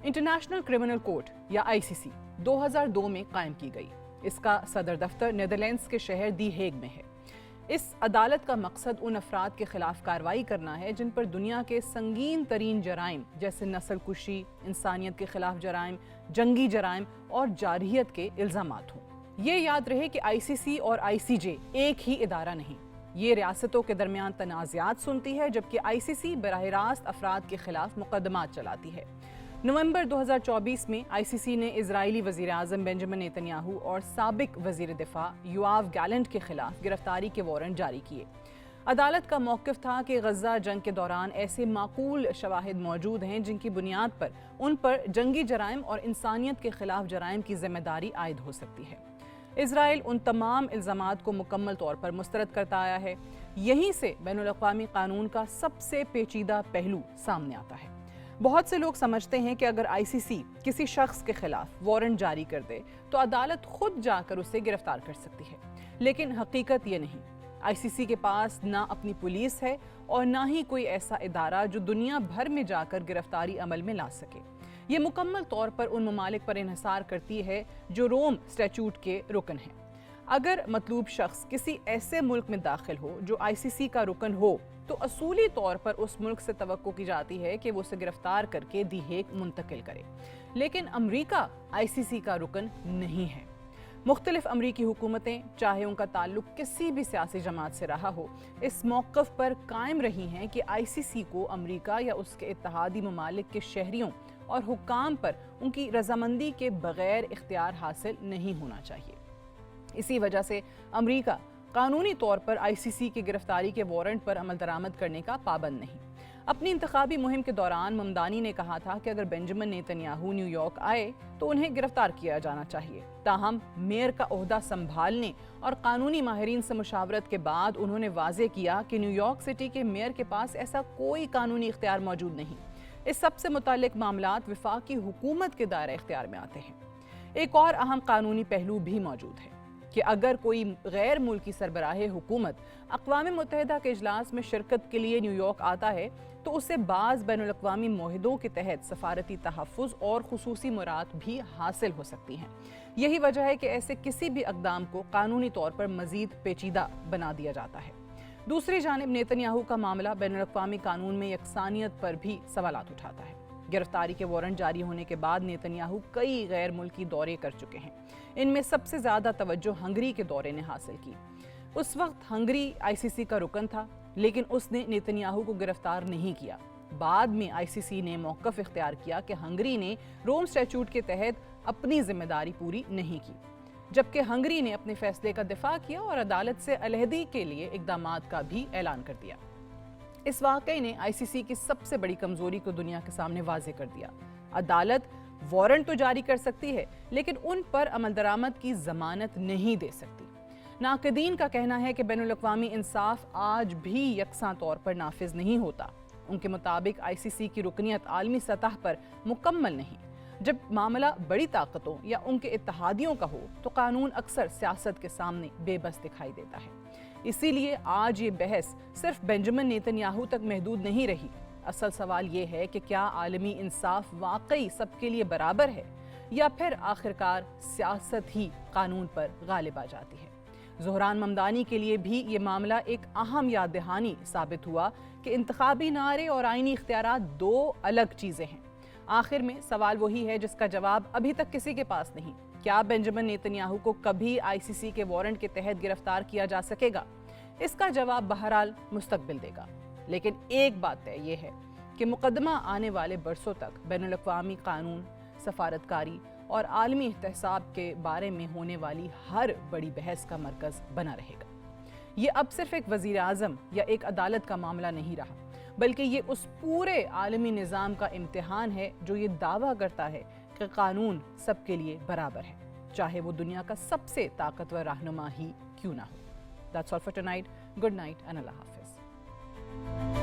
इंटरनेशनल क्रिमिनल कोर्ट या ICC 2002 में कायम की गई। इसका सदर दफ्तर नीदरलैंड्स के शहर दी हेग में है। इस अदालत का मकसद उन अफराद के खिलाफ कार्रवाई करना है जिन पर दुनिया के संगीन तरीन जराइम जैसे नस्ल कुशी, इंसानियत के खिलाफ जराइम, जंगी जराइम और जारहियत के इल्ज़ामात हों। ये याद रहे कि ICC और ICJ एक ही इदारा नहीं, ये रियासतों के दरमियान तनाज़ात सुनती है, जबकि ICC बराह रास्त अफराद के खिलाफ मुकदमात चलाती है। नवंबर 2024 में ICC ने इजरायली वज़ीर-ए-आज़म बेंजामिन नेतन्याहू और साबिक वज़ीर दिफा योआव गैलेंट के खिलाफ गिरफ्तारी के वारंट जारी किए। अदालत का मौक़िफ़ था कि गज़ा जंग के दौरान ऐसे माकूल शवाहिद मौजूद हैं जिनकी बुनियाद पर उन पर जंगी जराइम और इंसानियत के खिलाफ जराइम की ज़िम्मेदारी आयद हो सकती है। इजराइल उन तमाम इल्ज़ामात को मुकम्मल तौर पर मुस्तरद करता आया है। यहीं से बैनुल-अक़वामी कानून का सबसे पेचीदा पहलू सामने आता है। बहुत से लोग समझते हैं कि अगर ICC किसी शख्स के खिलाफ वारंट जारी कर दे तो अदालत खुद जाकर उसे गिरफ्तार कर सकती है, लेकिन हकीकत ये नहीं। ICC के पास ना अपनी पुलिस है और ना ही कोई ऐसा इदारा जो दुनिया भर में जाकर गिरफ्तारी अमल में ला सके। ये मुकम्मल तौर पर उन ममालिक पर इन्हिसार करती है जो रोम स्टैट्यूट के रुकन हैं। अगर मतलूब शख्स किसी ऐसे मुल्क में दाखिल हो जो ICC का रुकन हो तो असूली तौर पर उस मुल्क से तवक्को की जाती है कि वो उसे गिरफ्तार करके दी हेग मुंतकिल करे, लेकिन अमरीका ICC का रुकन नहीं है। मुख्तलिफ अमरीकी हुकूमतें, चाहे उनका ताल्लुक किसी भी सियासी जमात से रहा हो, इस मौक़िफ़ पर कायम रही हैं कि ICC को अमरीका या उसके इत्तेहादी ममालिक के शहरियों और हुक्काम पर उनकी रजामंदी के बगैर इख्तियार हासिल नहीं होना चाहिए। इसी वजह से अमरीका कानूनी तौर पर ICC की गिरफ्तारी के वारंट पर अमल दरामद करने का पाबंद नहीं। अपनी इंतखाबी मुहिम के दौरान ममदानी ने कहा था कि अगर बेंजामिन नेतन्याहू न्यूयॉर्क आए तो उन्हें गिरफ्तार किया जाना चाहिए। ताहम मेयर का ओहदा संभालने और कानूनी माहिरीन से मुशावरत के बाद उन्होंने वाजे किया कि न्यूयॉर्क सिटी के मेयर के पास ऐसा कोई कानूनी इख्तियार मौजूद नहीं। इस सबसे मुताल्लिक मामलात वफाकी हुकूमत के दायरे इख्तियार में आते हैं। एक और अहम कानूनी पहलू भी मौजूद है कि अगर कोई गैर मुल्की सरबराह हुकूमत अक़वाम मुत्तहिदा के इजलास में शिरकत के लिए न्यूयॉर्क आता है तो उसे बाज़ बैनुल-अक़वामी मुआहिदों के तहत सफारती तहफ़्फ़ुज़ और खुसूसी मुराद भी हासिल हो सकती हैं। यही वजह है कि ऐसे किसी भी इक़दाम को कानूनी तौर पर मज़ीद पेचीदा बना दिया जाता है। दूसरी जानिब नेतन्याहू का मामला बैनुल-अक़वामी कानून में यकसानियत पर भी सवालात उठाता है। गिरफ्तारी के वारंट जारी होने के बाद नेतन्याहू कई गैर मुल्की दौरे कर चुके हैं। इनमें सबसे ज़्यादा तवज्जो हंगरी के दौरे ने हासिल की। उस वक्त हंगरी ICC का रुकन था, लेकिन उसने नेतन्याहू को गिरफ्तार नहीं किया। बाद में ICC ने मौक़िफ़ इख्तियार किया कि हंगरी ने रोम स्टैट्यूट के तहत अपनी जिम्मेदारी पूरी नहीं की, जबकि हंगरी ने अपने फैसले का दिफा किया और अदालत से अलहदी के लिए इक़दामात का भी ऐलान कर दिया। इस वाक़ये ने ICC की सबसे बड़ी कमज़ोरी को दुनिया के सामने वाज़े कर दिया। अदालत वारंट तो जारी कर सकती है, लेकिन उन पर अमल दरामद की ज़मानत नहीं दे सकती। नाक़दीन का कहना है कि बैनुल-अक़वामी इंसाफ आज भी यकसा तौर पर नाफिज नहीं होता ان کے مطابق ICC کی رکنیت عالمی سطح پر مکمل نہیں۔ جب معاملہ بڑی طاقتوں یا ان کے اتحادیوں کا ہو تو قانون اکثر سیاست کے سامنے بے بس دکھائی دیتا ہے۔ اسی لیے آج یہ بحث صرف بنجمن نیتن یاہو تک محدود نہیں رہی۔ اصل سوال یہ ہے کہ کیا عالمی انصاف واقعی سب کے لیے برابر ہے یا پھر آخرکار سیاست ہی قانون پر غالب آ جاتی ہے۔ زہران ممدانی کے لیے بھی یہ معاملہ ایک اہم یاد دہانی ثابت ہوا کہ انتخابی نعرے اور آئینی اختیارات دو الگ چیزیں ہیں۔ آخر میں سوال وہی ہے جس کا جواب ابھی تک کسی کے پاس نہیں۔ کیا بنجمن نیتن یاہو کو کبھی ICC کے وارنٹ کے تحت گرفتار کیا جا سکے گا؟ اس کا جواب بہرحال مستقبل دے گا۔ لیکن ایک بات طے یہ ہے کہ مقدمہ آنے والے برسوں تک بین الاقوامی قانون، سفارتکاری اور عالمی احتساب کے بارے میں ہونے والی ہر بڑی بحث کا مرکز بنا رہے گا۔ یہ اب صرف ایک وزیر اعظم یا ایک عدالت کا معاملہ نہیں رہا، بلکہ یہ اس پورے عالمی نظام کا امتحان ہے جو یہ دعویٰ کرتا ہے کہ قانون سب کے لیے برابر ہے، چاہے وہ دنیا کا سب سے طاقتور رہنما ہی کیوں نہ ہو۔ That's all for tonight. Good night and Allah Hafiz.